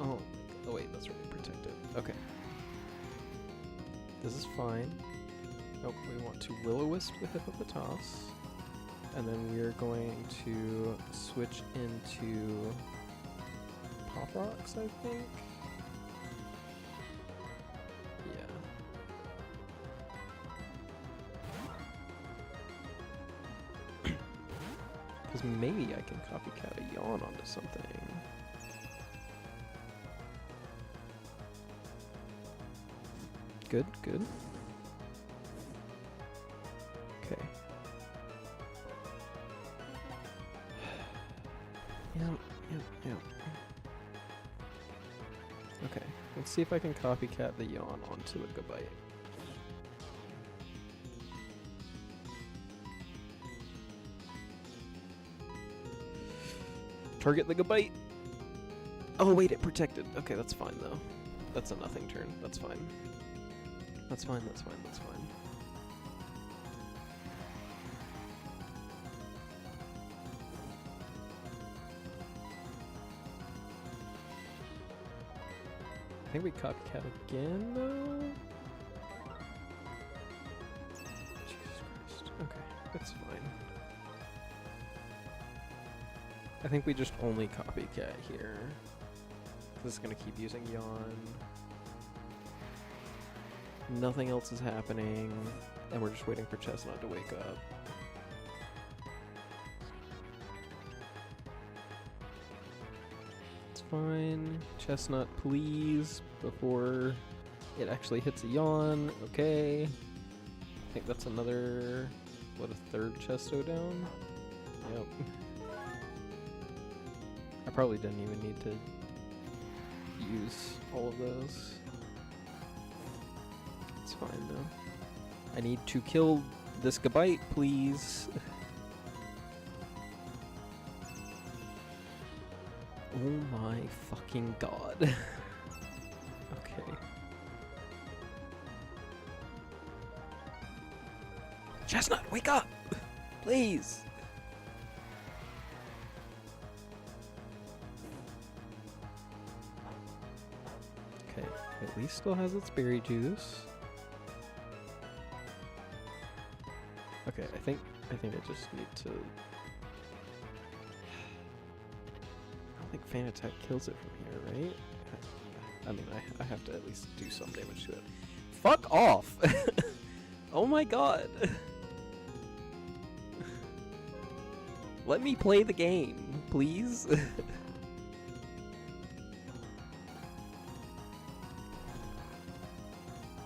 Oh wait, that's already protected. Okay. This is fine. Oh, we want to Will-O-Wisp the Hippopotas. And then we are going to switch into Pop Rocks, I think. Yeah. Because maybe I can copycat a yawn onto something. Good, good. Okay. Yep. Okay, let's see if I can copycat the yawn onto a Gabite. Target the Gabite! Oh wait, it protected. Okay, that's fine though. That's a nothing turn. That's fine. That's fine. I think we copycat again, though? Jesus Christ. Okay, that's fine. I think we just only copycat here. This is gonna keep using yawn. Nothing else is happening, and we're just waiting for Chestnut to wake up. Fine. Chestnut, please, before it actually hits a yawn. Okay. I think that's another, what, a third Chesto down? Yep. I probably didn't even need to use all of those. It's fine, though. I need to kill this Gabite, please. Oh my fucking god. Okay. Chestnut, wake up! Please! Okay, at least still has its berry juice. Okay, I think I just need to... I think Fan Attack kills it from here, right? I mean, I have to at least do some damage to it. Fuck off! Oh my god! Let me play the game, please?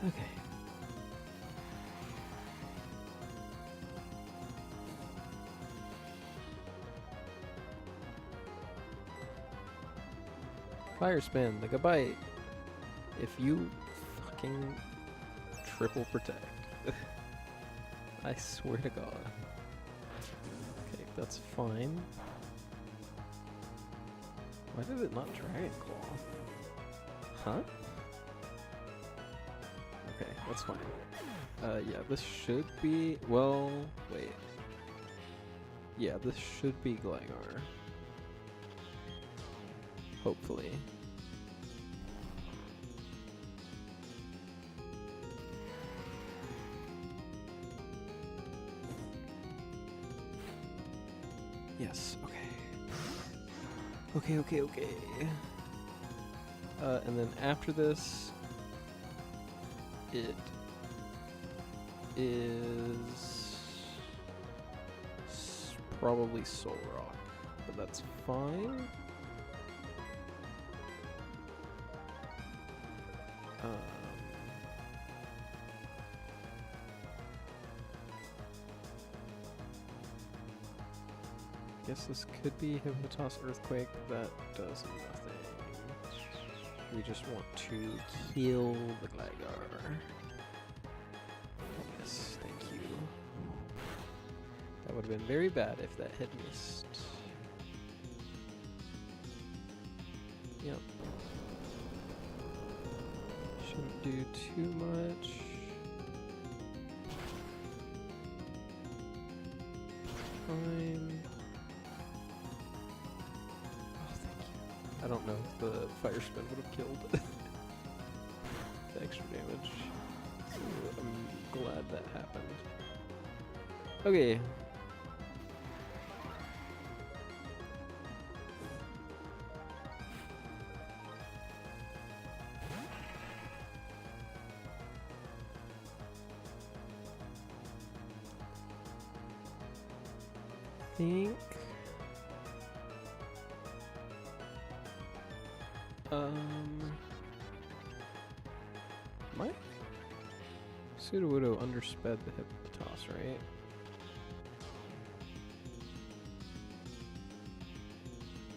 Okay. Fire spin, the Gabite. If you fucking triple protect. I swear to god. Okay, that's fine. Why did it not Dragon Claw? Huh? Okay, that's fine. Yeah, this should be... Well, wait. Yeah, this should be Gligar. Hopefully. Yes, okay. Okay. And then after this, it is probably Soul Rock, but that's fine. Guess this could be Hippopotas Earthquake. That does nothing. We just want to kill the Gligar. Yes, thank you. That would have been very bad if that had missed. Yep. Shouldn't do too much. Fine. I don't know if the Fire Spin would have killed the extra damage. So I'm glad that happened. Okay. Think. My Sudowoodo undersped the Hippopotas, right?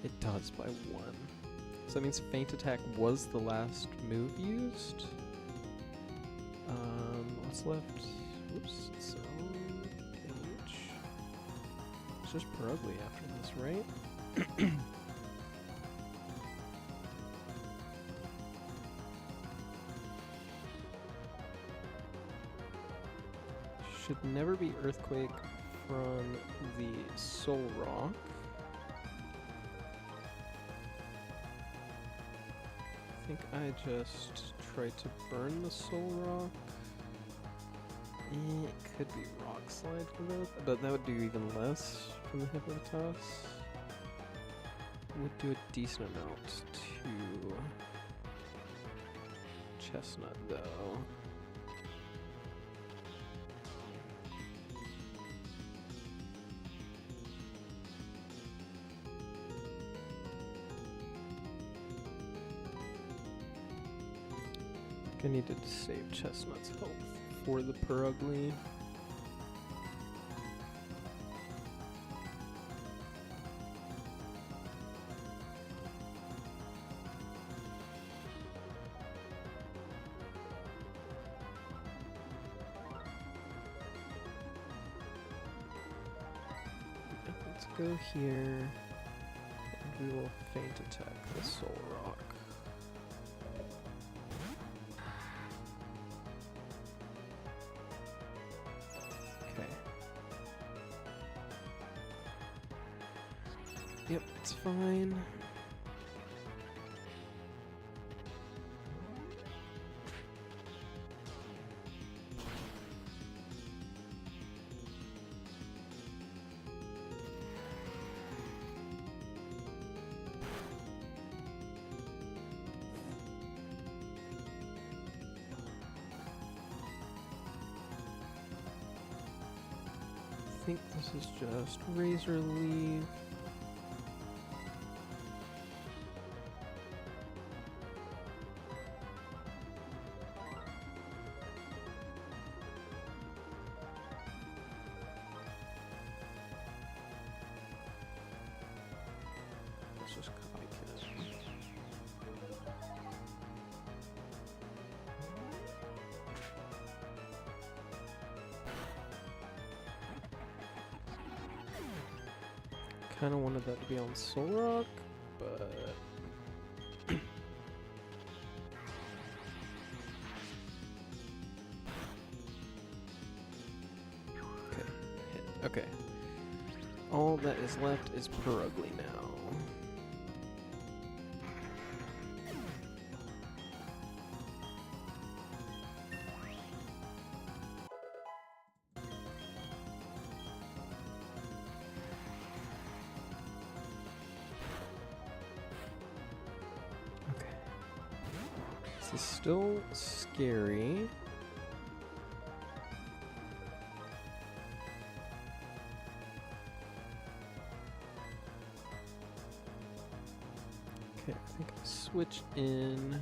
It does by 1. So that means Feint Attack was the last move used. What's left? Oops, it's on page. It's just Purugly after this, right? Should never be Earthquake from the Soul Rock. I think I just tried to burn the Soul Rock. It could be Rock Slide for both, but that would do even less from the Hippopotas. Would do a decent amount to Chestnut though. I needed to save Chestnut's health for the Purugly. Let's go here, and we will Feint Attack the Soul Rock. Yep, it's fine. I think this is just Razor Leaf. Just copycat. Kind of wanted that to be on Soul Rock, but okay, hit. Okay. All that is left is Purugly now. is still scary. Okay, I think I'll switch in.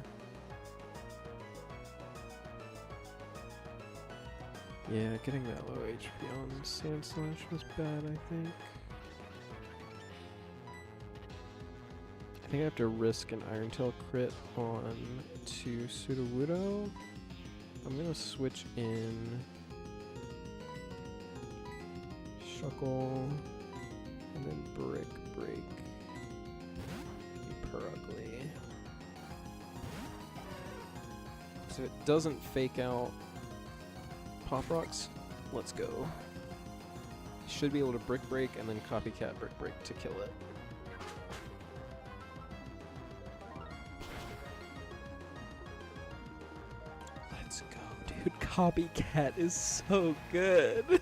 Yeah, getting that low HP on Sand Slash was bad, I think. I think I have to risk an Iron Tail crit on to Sudowoodo. I'm gonna switch in Shuckle and then Brick Break. Purugly. So it doesn't fake out Pop Rocks. Let's go. Should be able to Brick Break and then Copycat Brick Break to kill it. Let's go, dude. Copycat is so good.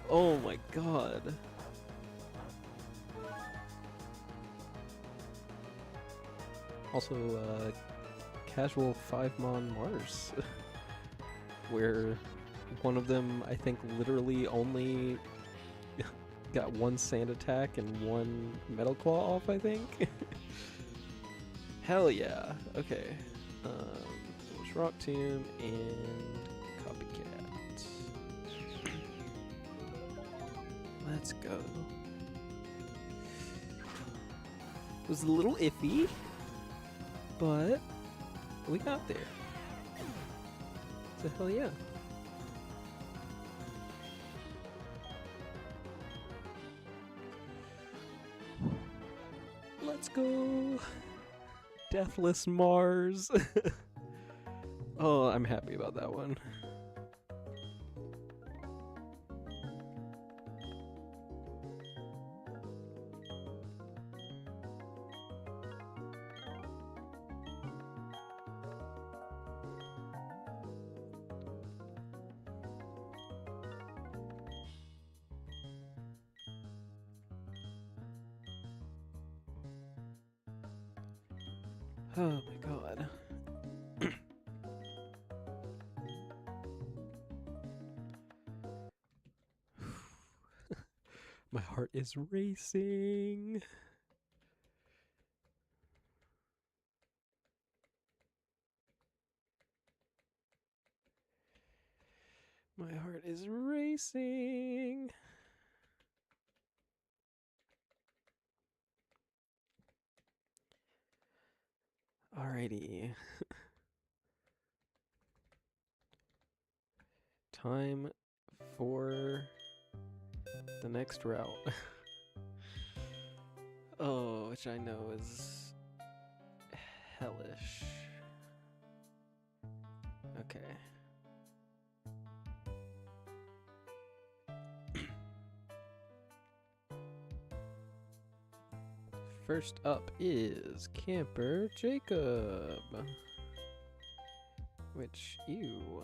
Oh my god. Also, casual 5-mon Mars. Where one of them, I think, literally only got one sand attack and one metal claw off, I think. Hell yeah. Okay. There's Rock Tomb and Copycat. Let's go. It was a little iffy, but we got there. So hell yeah. Let's go. Deathless Mars. Oh, I'm happy about that one. Oh my god. My heart is racing. My heart is racing. Alrighty. Time for the next route. Oh, which I know is hellish. Okay. First up is Camper Jacob. Which, ew.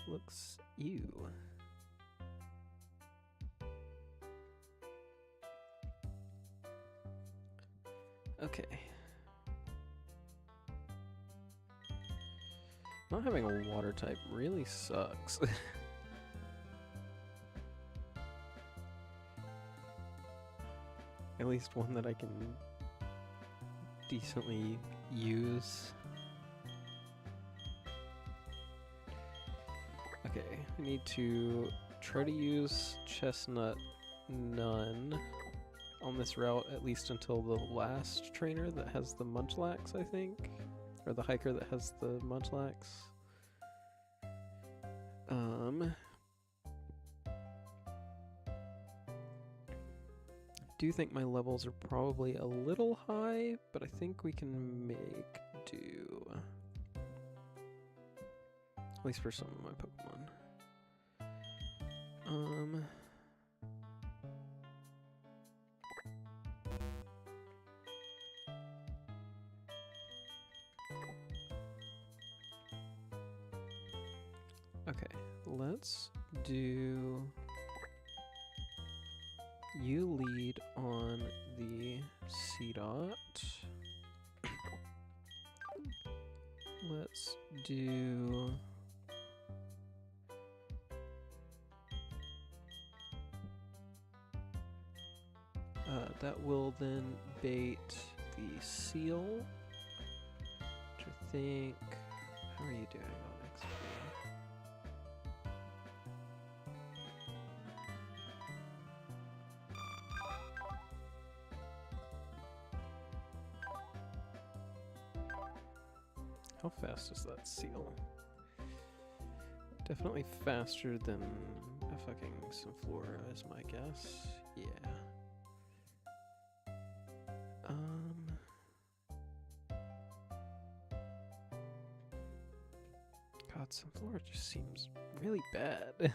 Looks ew. Okay. Not having a water type really sucks. At least one that I can decently use. Okay, I need to try to use Chestnut none on this route, at least until the last trainer that has the Munchlax, I think. Or the hiker that has the Munchlax. I do think my levels are probably a little high, but I think we can make do. At least for some of my Pokemon. Okay, let's do you lead on the C-Dot. let's do... that will then bait the seal, which I think... How are you doing on XP? How fast is that seal? Definitely faster than a fucking Sunflora is my guess. Yeah. God, Sunflora just seems really bad.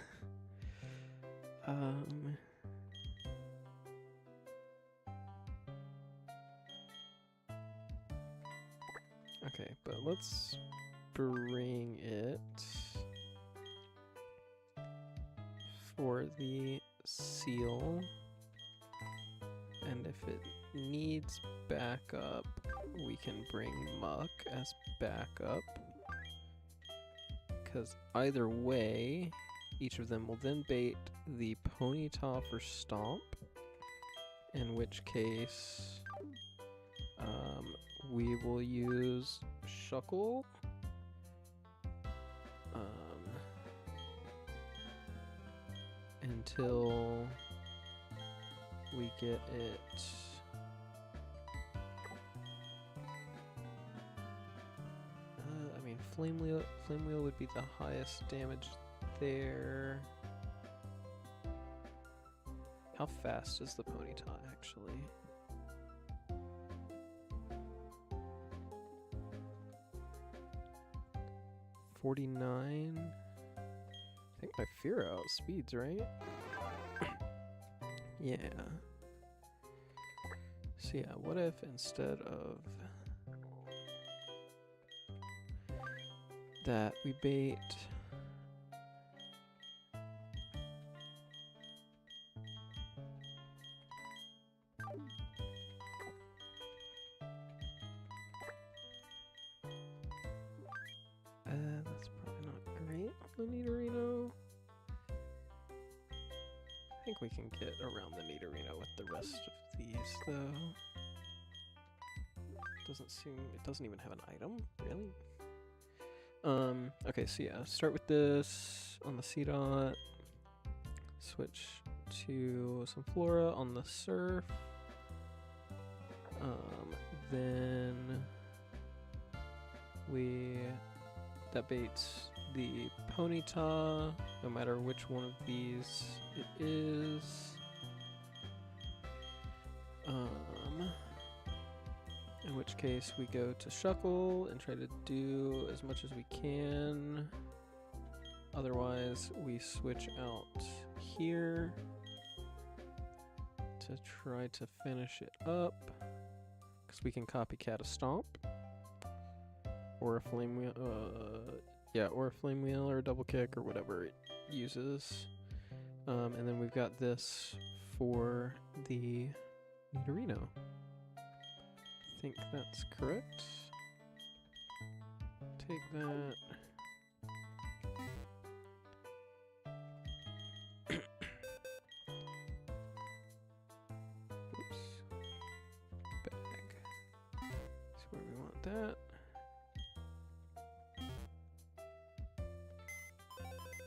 Okay, but let's bring it for the seal, and if it needs backup, we can bring Muck as backup, because either way, each of them will then bait the Ponyta for Stomp, in which case we will use Shuckle. Until we get it I mean Flame Wheel would be the highest damage there. How fast is the Ponyta actually? $49. I think my Fear outspeeds, right? Yeah. So yeah, what if instead of that we bait that's probably not great on the Nidorino. I think we can get around the Nidorino with the rest of these though. It doesn't even have an item, really? Okay, so yeah, start with this on the C-Dot, switch to some Flora on the Surf, then that baits the Ponyta, no matter which one of these it is. In which case we go to Shuckle and try to do as much as we can. Otherwise we switch out here to try to finish it up, because we can copycat a Stomp or a Flame Wheel, or a Flame Wheel or a Double Kick or whatever it uses. And then we've got this for the Nidorino. I think that's correct. Take that. Oops. Bag. That's where we want that.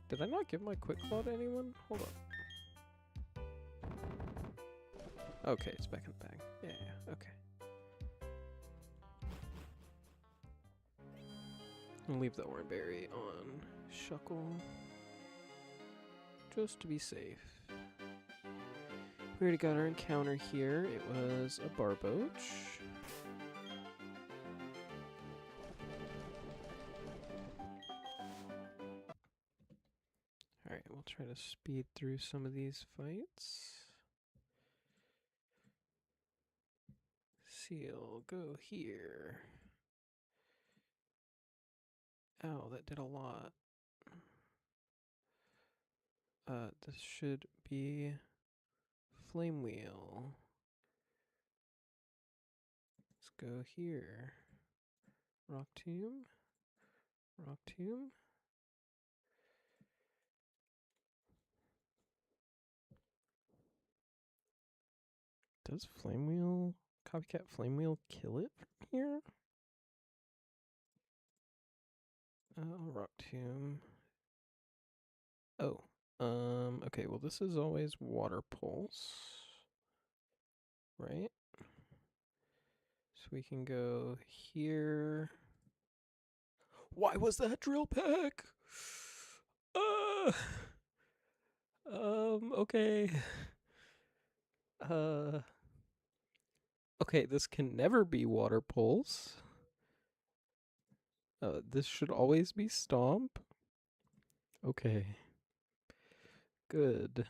Did I not give my Quick Claw to anyone? Hold on. Okay, it's back in the bag. Yeah, okay. I'll leave the Oranberry on Shuckle, just to be safe. We already got our encounter here. It was a Barboach. Alright, we'll try to speed through some of these fights. Seal, go here. Ow, that did a lot. This should be Flame Wheel. Let's go here. Rock Tomb. Rock tomb. Does Flame Wheel, Copycat Flame Wheel kill it from here? Rock tomb. Oh, okay, well this is always Water Pulse, right? So we can go here. Why was that drill pack? Okay. Okay, this can never be Water Pulse. This should always be Stomp. Okay. Good.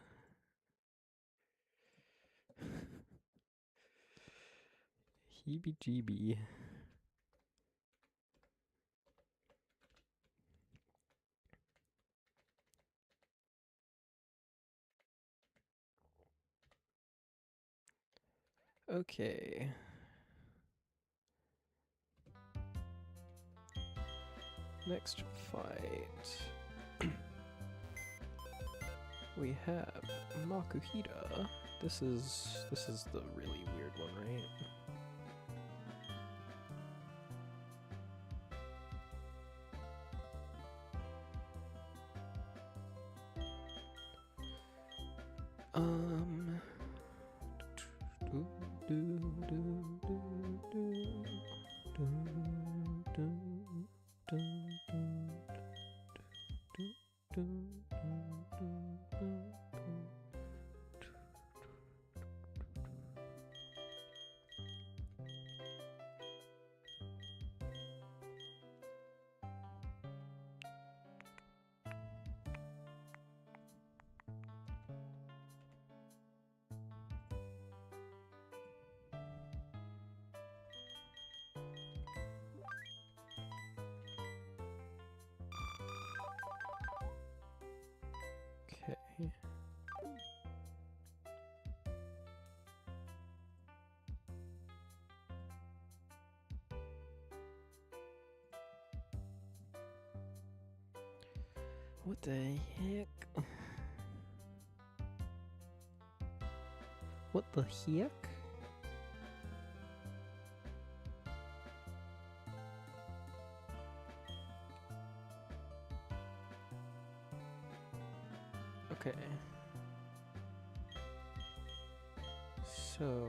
Heebie-jeebie. Okay. Next fight. We have Makuhita. This is the really weird one, right? Okay. What the heck? What the heck? Okay. So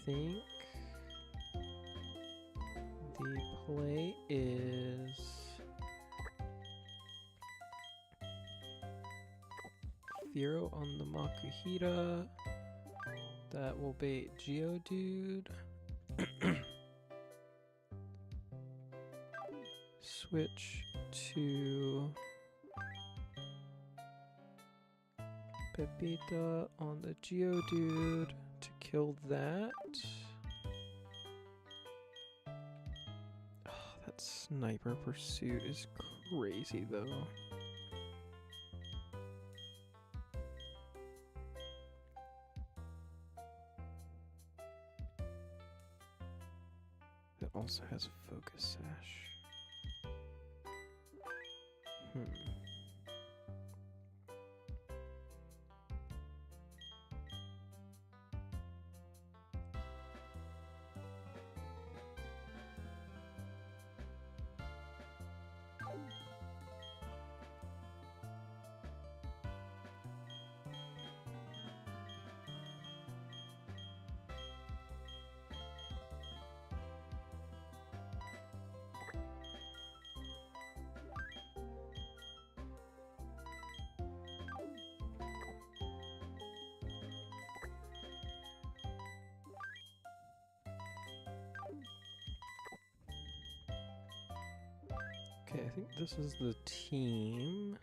think the play is Firo on the Makuhita. That will bait Geodude. Switch to Pepita on the Geodude to kill that. Oh, that Sniper Pursuit is crazy though. It also has Focus Sash. Okay, I think this is the team.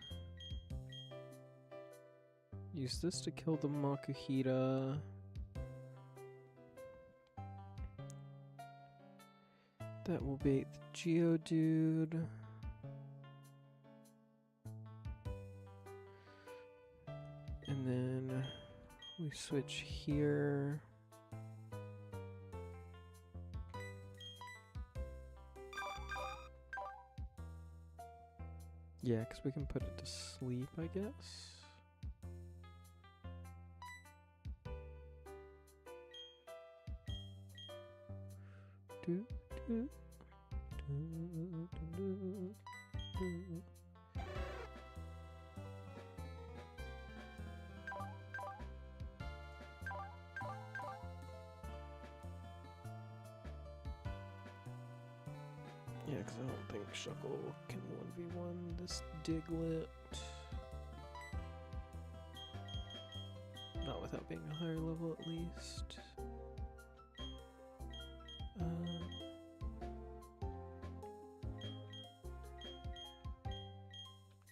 Use this to kill the Makuhita. That will bait the Geodude. And then we switch here. Yeah, because we can put it to sleep, I guess. Do, do, do, do, do. Yeah, because I don't think Shuckle can 1v1 this Diglett. Not without being a higher level at least.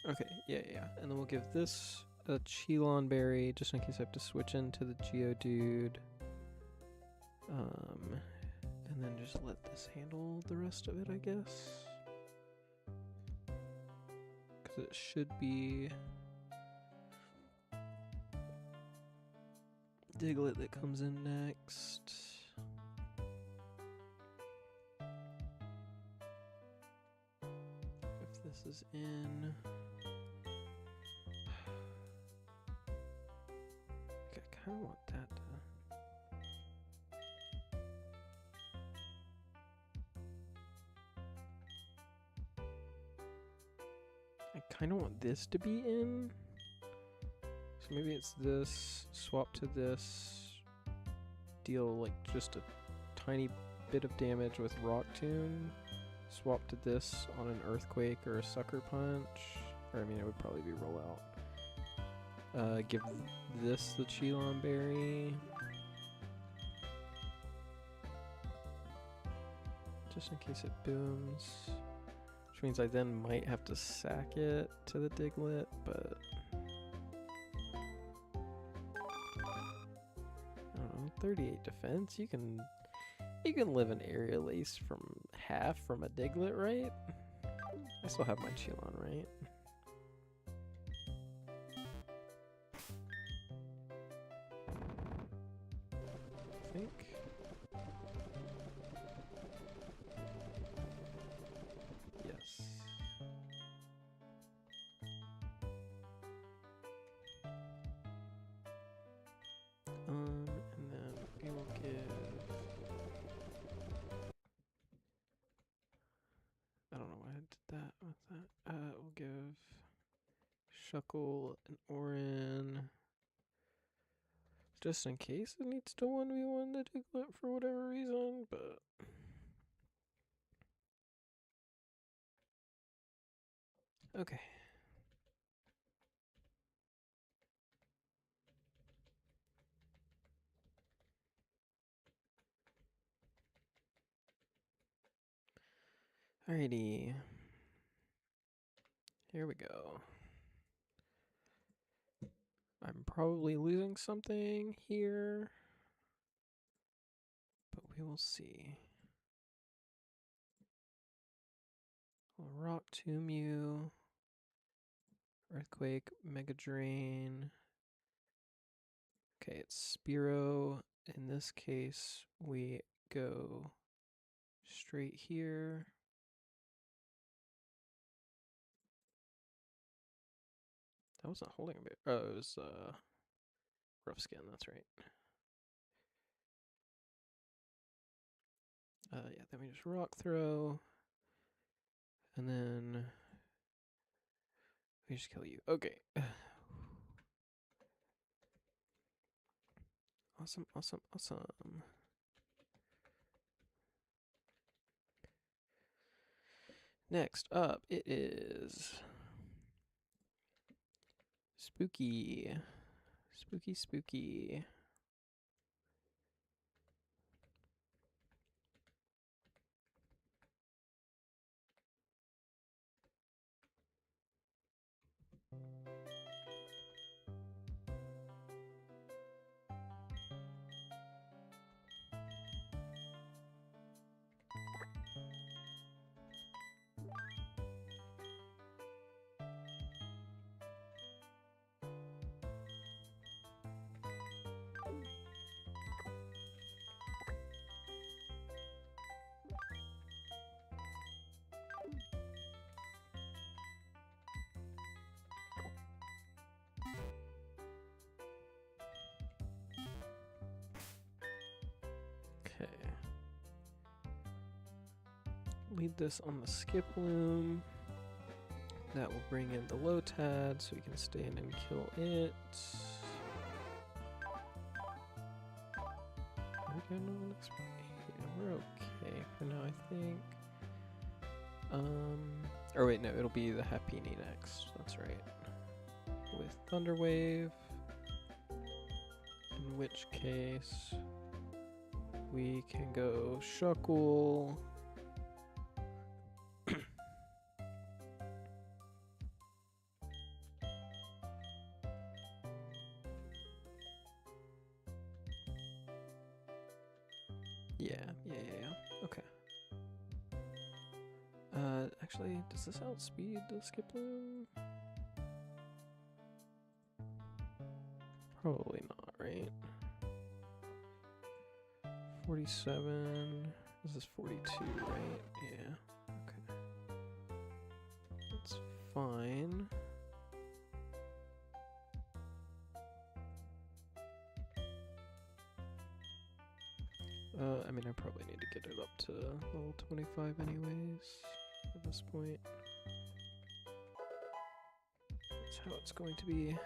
Okay, yeah. And then we'll give this a Cheelon Berry, just in case I have to switch into the Geodude. And then just let this handle the rest of it, I guess. Because it should be Diglett that comes in next. If this is in... Okay, I kind of want that to... I kind of want this to be in. So maybe it's this, swap to this, deal like just a tiny bit of damage with Rock Tomb, swap to this on an Earthquake or a Sucker Punch, or I mean it would probably be roll out. Give this the Cheelon Berry. Just in case it booms. Which means I then might have to sack it to the Diglett, but... I don't know, 38 defense? You can live an Aerial Ace from half from a Diglett, right? I still have my Cheelon, right? I think. Yes. And then we will give... I don't know why I did that with that. We'll give Shuckle an Orin. Just in case it needs to 1v1 the Diglett for whatever reason, but... Okay. Alrighty. Here we go. I'm probably losing something here, but we will see. I'll Rock Tomb you. Earthquake, Mega Drain. Okay, it's Spearow. In this case, we go straight here. That wasn't holding a bit. Oh, it was Rough Skin, that's right. Yeah, then we just Rock Throw. And then we just kill you. Okay. Awesome, awesome, awesome. Next up, it is Spooky. Spooky, spooky. lead this on the skip loom. That will bring in the Lotad so we can stay in and kill it. Yeah, we're okay for now, I think. Or wait, no, it'll be the Happini next. That's right. With Thunderwave. In which case, we can go Shuckle. Yeah. Okay. Actually, does this outspeed the Skiploom? Probably not, right? 47. This is 42, right? Yeah. Okay. That's fine. I mean, I probably need to get it up to level 25 anyways at this point. That's how it's going to be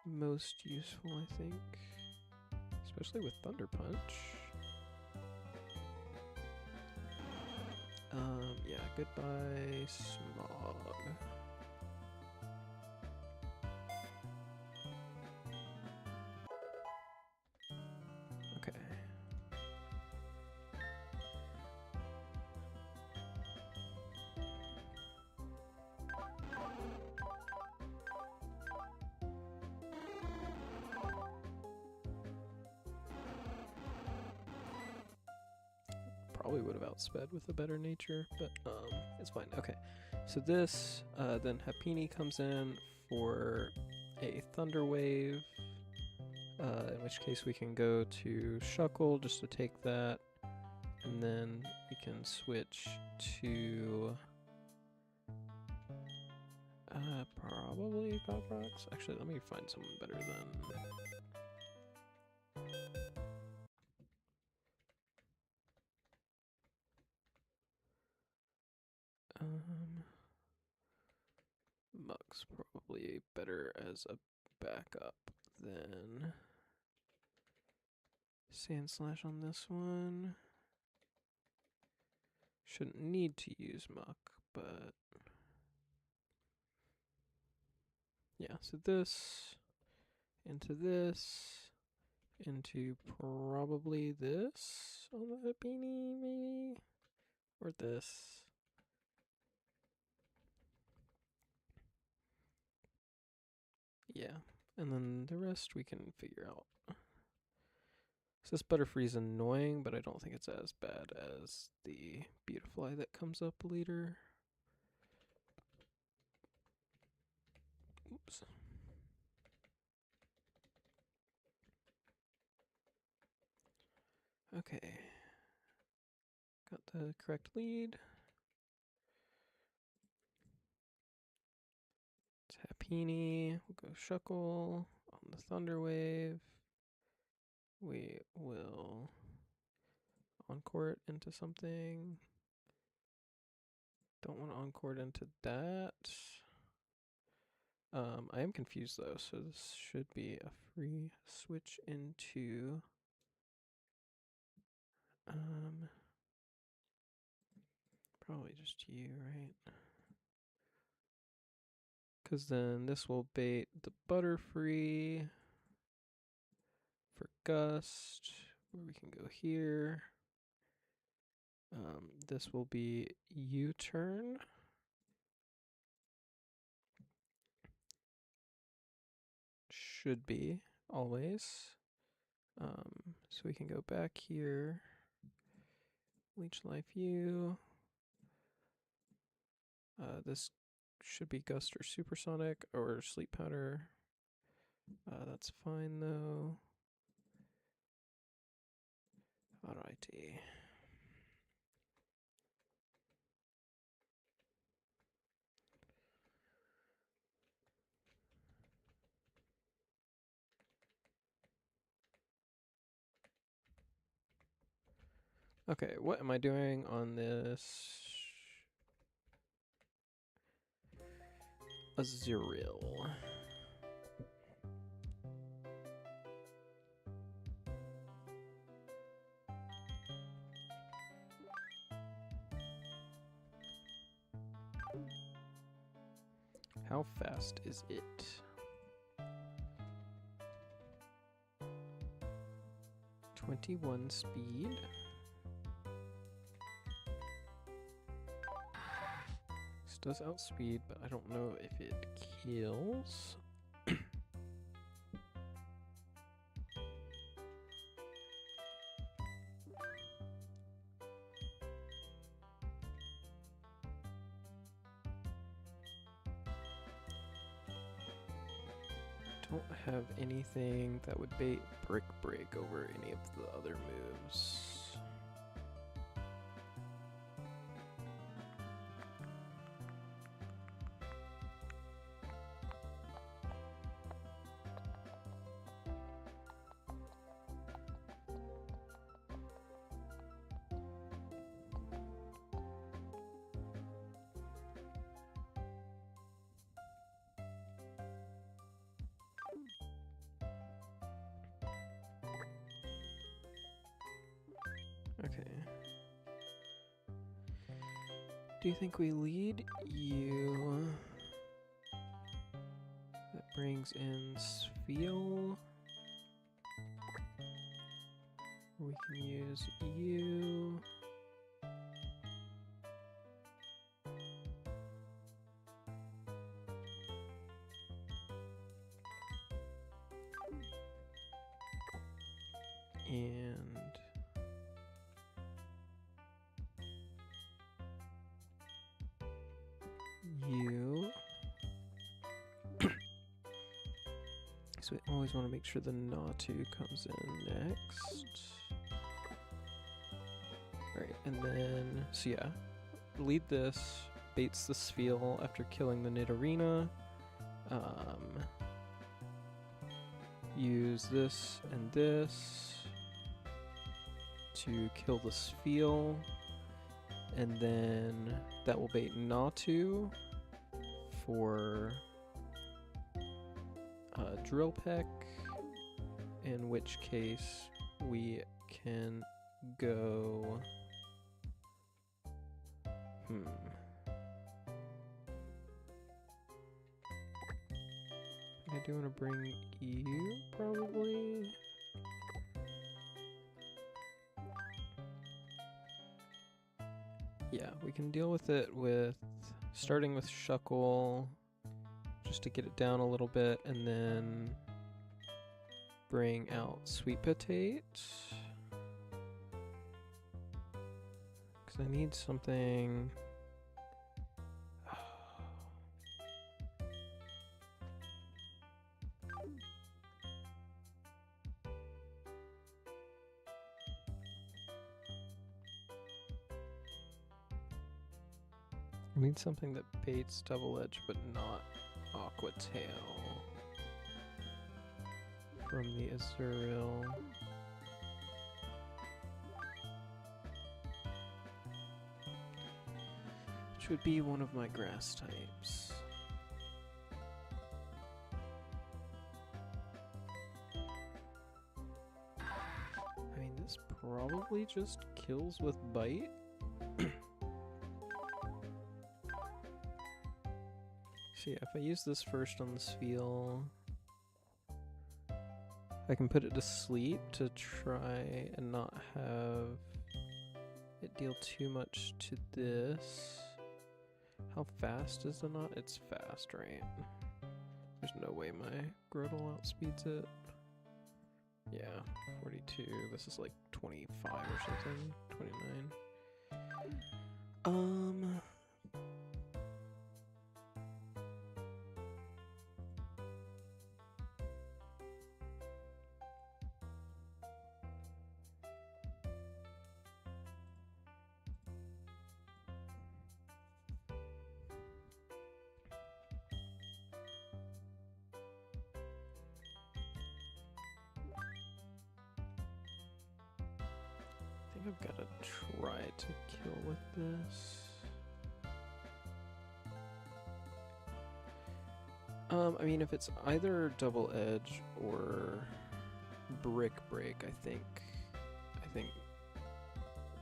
most useful, I think. Especially with Thunder Punch. Yeah, goodbye, Smog. Okay. Probably would have outsped with a better nature, but it's fine. Okay, so this, then Happini comes in for a Thunder Wave, in which case we can go to Shuckle just to take that, and then we can switch to probably Pop Rocks. Actually, let me find someone better than... Mug's probably better as a backup than Sand Slash on this one. Shouldn't need to use Muck, but yeah, so this into probably this on the beanie, maybe? Or this. Yeah, and then the rest we can figure out. So this Butterfree's annoying, but I don't think it's as bad as the Beautifly that comes up later. Oops. Okay. Got the correct lead. Happini, we'll go Shuckle on the Thunder Wave. We will Encore it into something. Don't want to Encore it into that. I am confused though, so this should be a free switch into probably just you, right? Because then this will bait the Butterfree for Gust, where we can go here. This will be U-turn. Should be, always. So we can go back here. Leech Life U. This should be Gust or Supersonic or Sleep Powder. That's fine though. Alrighty. Okay, what am I doing on this? Azurill. How fast is it? .21 speed. This does outspeed, but I don't know if it kills. Don't have anything that would bait Brick Break over any of the other moves. Okay. Do you think we lead you? That brings in Sfeel. We can use you. And you. So we always want to make sure the Natu comes in next. Alright, and then, so yeah, lead this, baits the Sfeel after killing the Nidorina. Use this and this to kill the Sfeel, and then that will bait Natu for Drill Peck, in which case we can go... I do want to bring you, probably. Yeah, we can deal with it with starting with Shuckle, just to get it down a little bit, and then bring out Sweet Potate. Because I need something... I need something that baits Double Edge, but not Aqua Tail from the Azurill. Which would be one of my grass types. I mean, this probably just kills with Bite. See, if I use this first on the Sfeel, I can put it to sleep to try and not have it deal too much to this. How fast is the knot? It's fast, right? There's no way my Grotle outspeeds it. Yeah, 42. This is like 25 or something. 29. I think I've got to try to kill with this. I mean, if it's either double edge or brick break, I think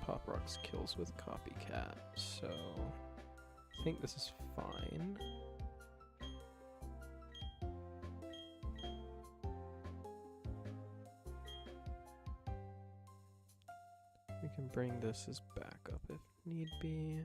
Pop Rocks kills with copycat, so I think this is fine. We can bring this as backup if need be.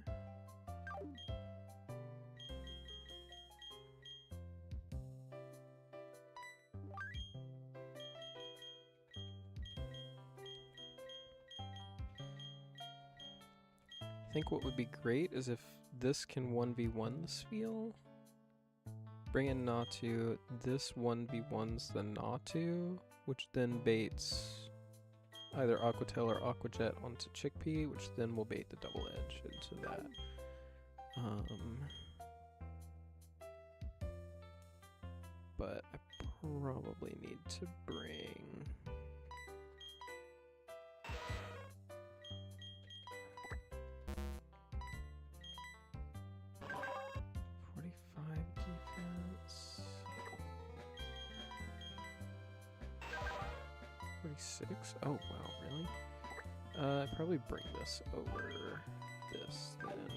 I think what would be great is if this can 1v1 the Spiel. Bring in Natu, this 1v1s the Natu, which then baits either Aquatail or Aquajet onto Chickpea, which then will bait the double edge into that. But I probably need to bring... defense. 46? Oh wow, really? I'd probably bring this over this then.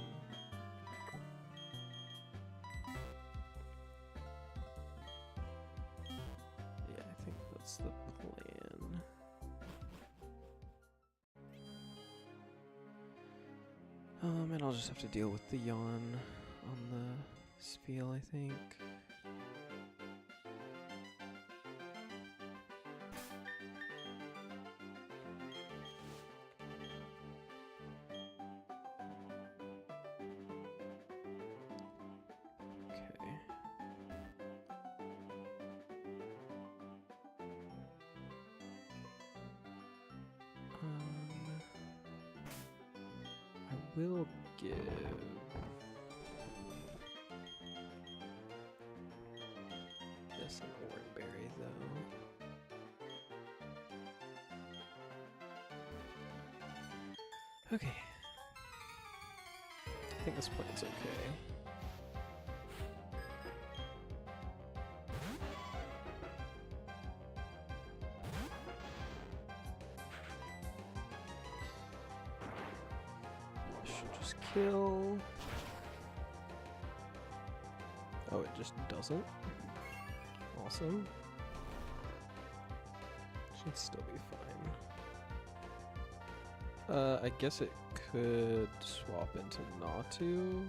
Yeah, I think that's the plan. And I'll just have to deal with the yawn on the Spiel, I think. Okay. I will give... this an Oranberry, though. Okay. I think this plan's okay. Should just kill. Oh, it just doesn't? Awesome. Should still be fine. I guess it could swap into Natu,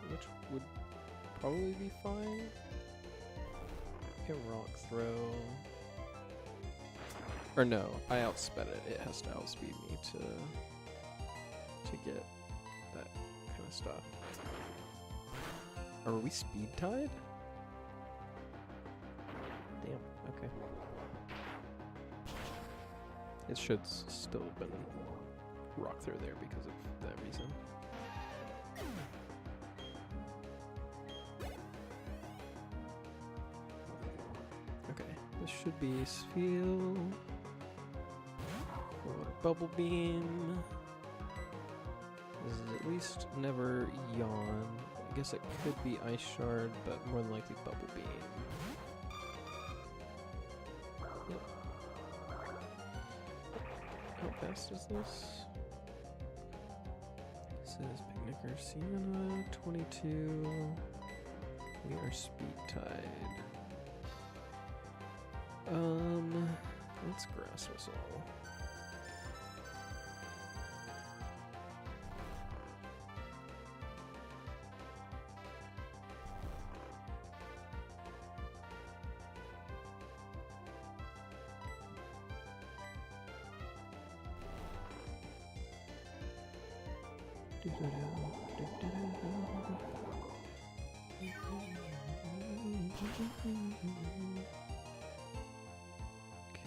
which would probably be fine. Can Rock Throw. Or no, I outsped it. It has to outspeed me to get that kind of stuff. Are we speed tied? Damn, okay. It should still have been Rock Throw there because of that reason. Okay, this should be Spiel. Or Bubble Beam. This is at least never Yawn. I guess it could be Ice Shard, but more than likely Bubble Beam. Yep. How fast is this? This is Picnicker Sienna, 22. We are speed tied. Let's Grass Whistle.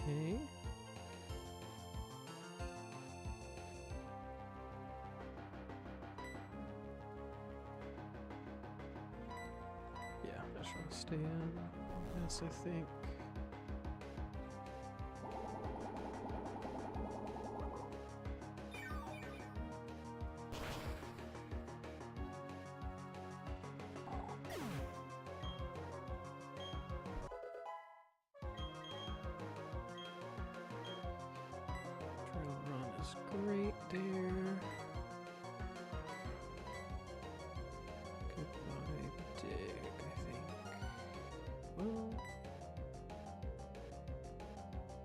Okay. Yeah, I just want to stay in. Yes, I think. looks great there. Goodbye, dig, I think. Well,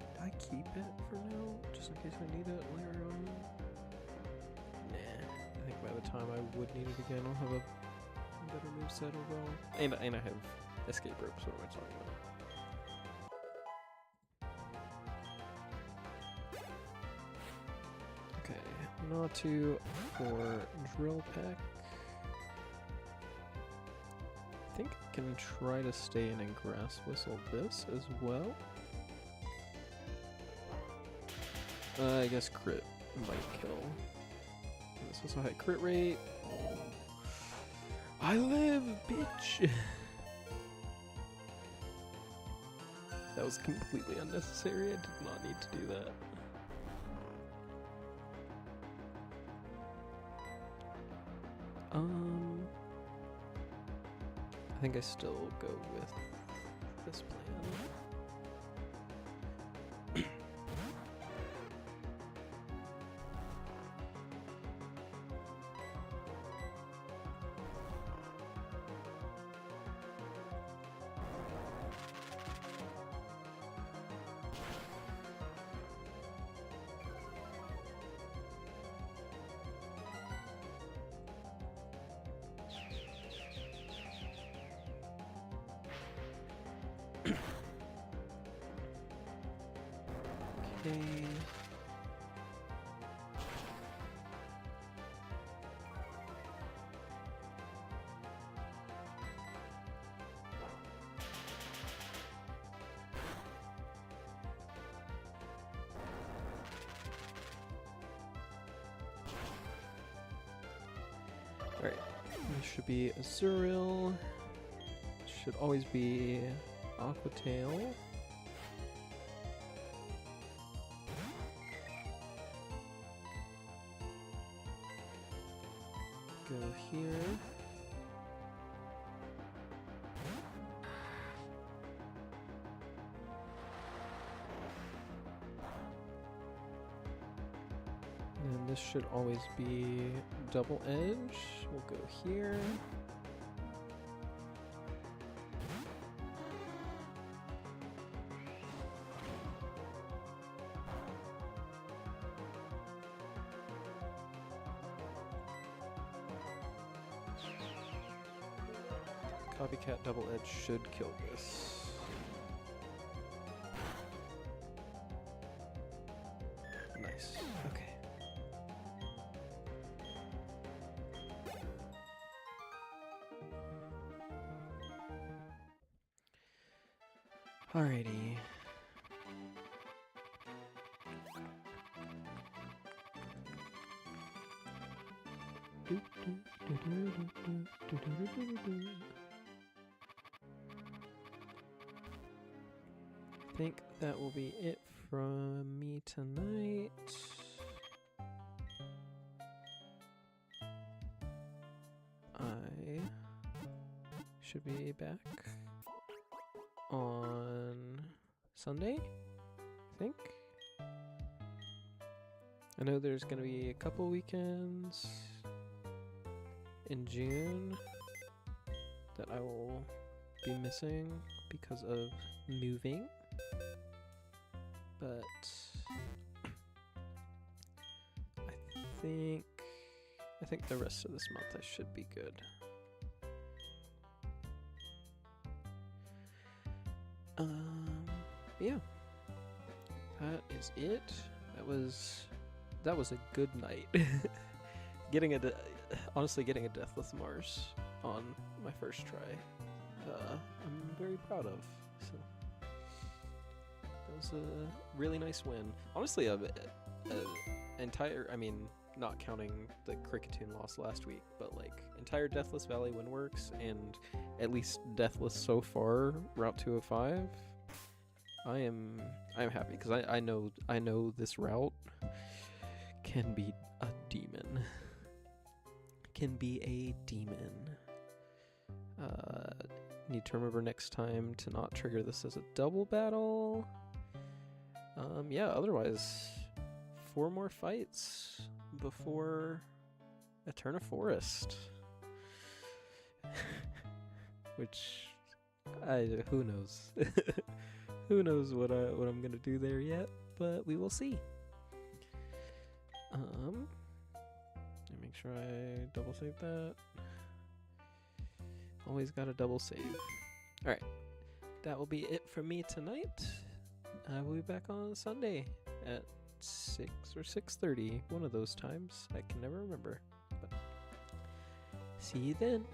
do I keep it for now, just in case I need it later on? Nah, I think by the time I would need it again, I'll have a better moveset overall. And I have escape ropes, what am I talking about? Okay, Natu for Drill Peck. I think I can try to stay in and Grass Whistle this as well. I guess crit might kill. This also had crit rate. I live, bitch! That was completely unnecessary. I did not need to do that. I think I still go with this plan. Okay. Alright, this should be Azurill. Should always be Aquatail. Go here. And this should always be double edge. We'll go here. Copycat double edge should kill this. Nice. Okay. Alrighty. I think that will be it from me tonight. I should be back on Sunday, I think. I know there's gonna be a couple weekends in June that I will be missing because of moving. But I think the rest of this month I should be good. Yeah. That is it. That was a good night. Honestly getting a Deathless Mars on my first try. I'm very proud of. So that was a really nice win. Honestly, I mean, not counting the Cricketune loss last week, but like entire Deathless Valley Windworks and at least Deathless so far, Route 205. I am happy because I know this route can be a demon. Can be a demon. Need to remember next time to not trigger this as a double battle. Yeah, otherwise, 4 more fights before Eterna Forest. Which, who knows? Who knows what I'm gonna do there yet? But we will see. Let me make sure I double save that. Always gotta double save. All right, that will be it from me tonight. I will be back on Sunday at 6 or 6:30, one of those times. I can never remember. But see you then.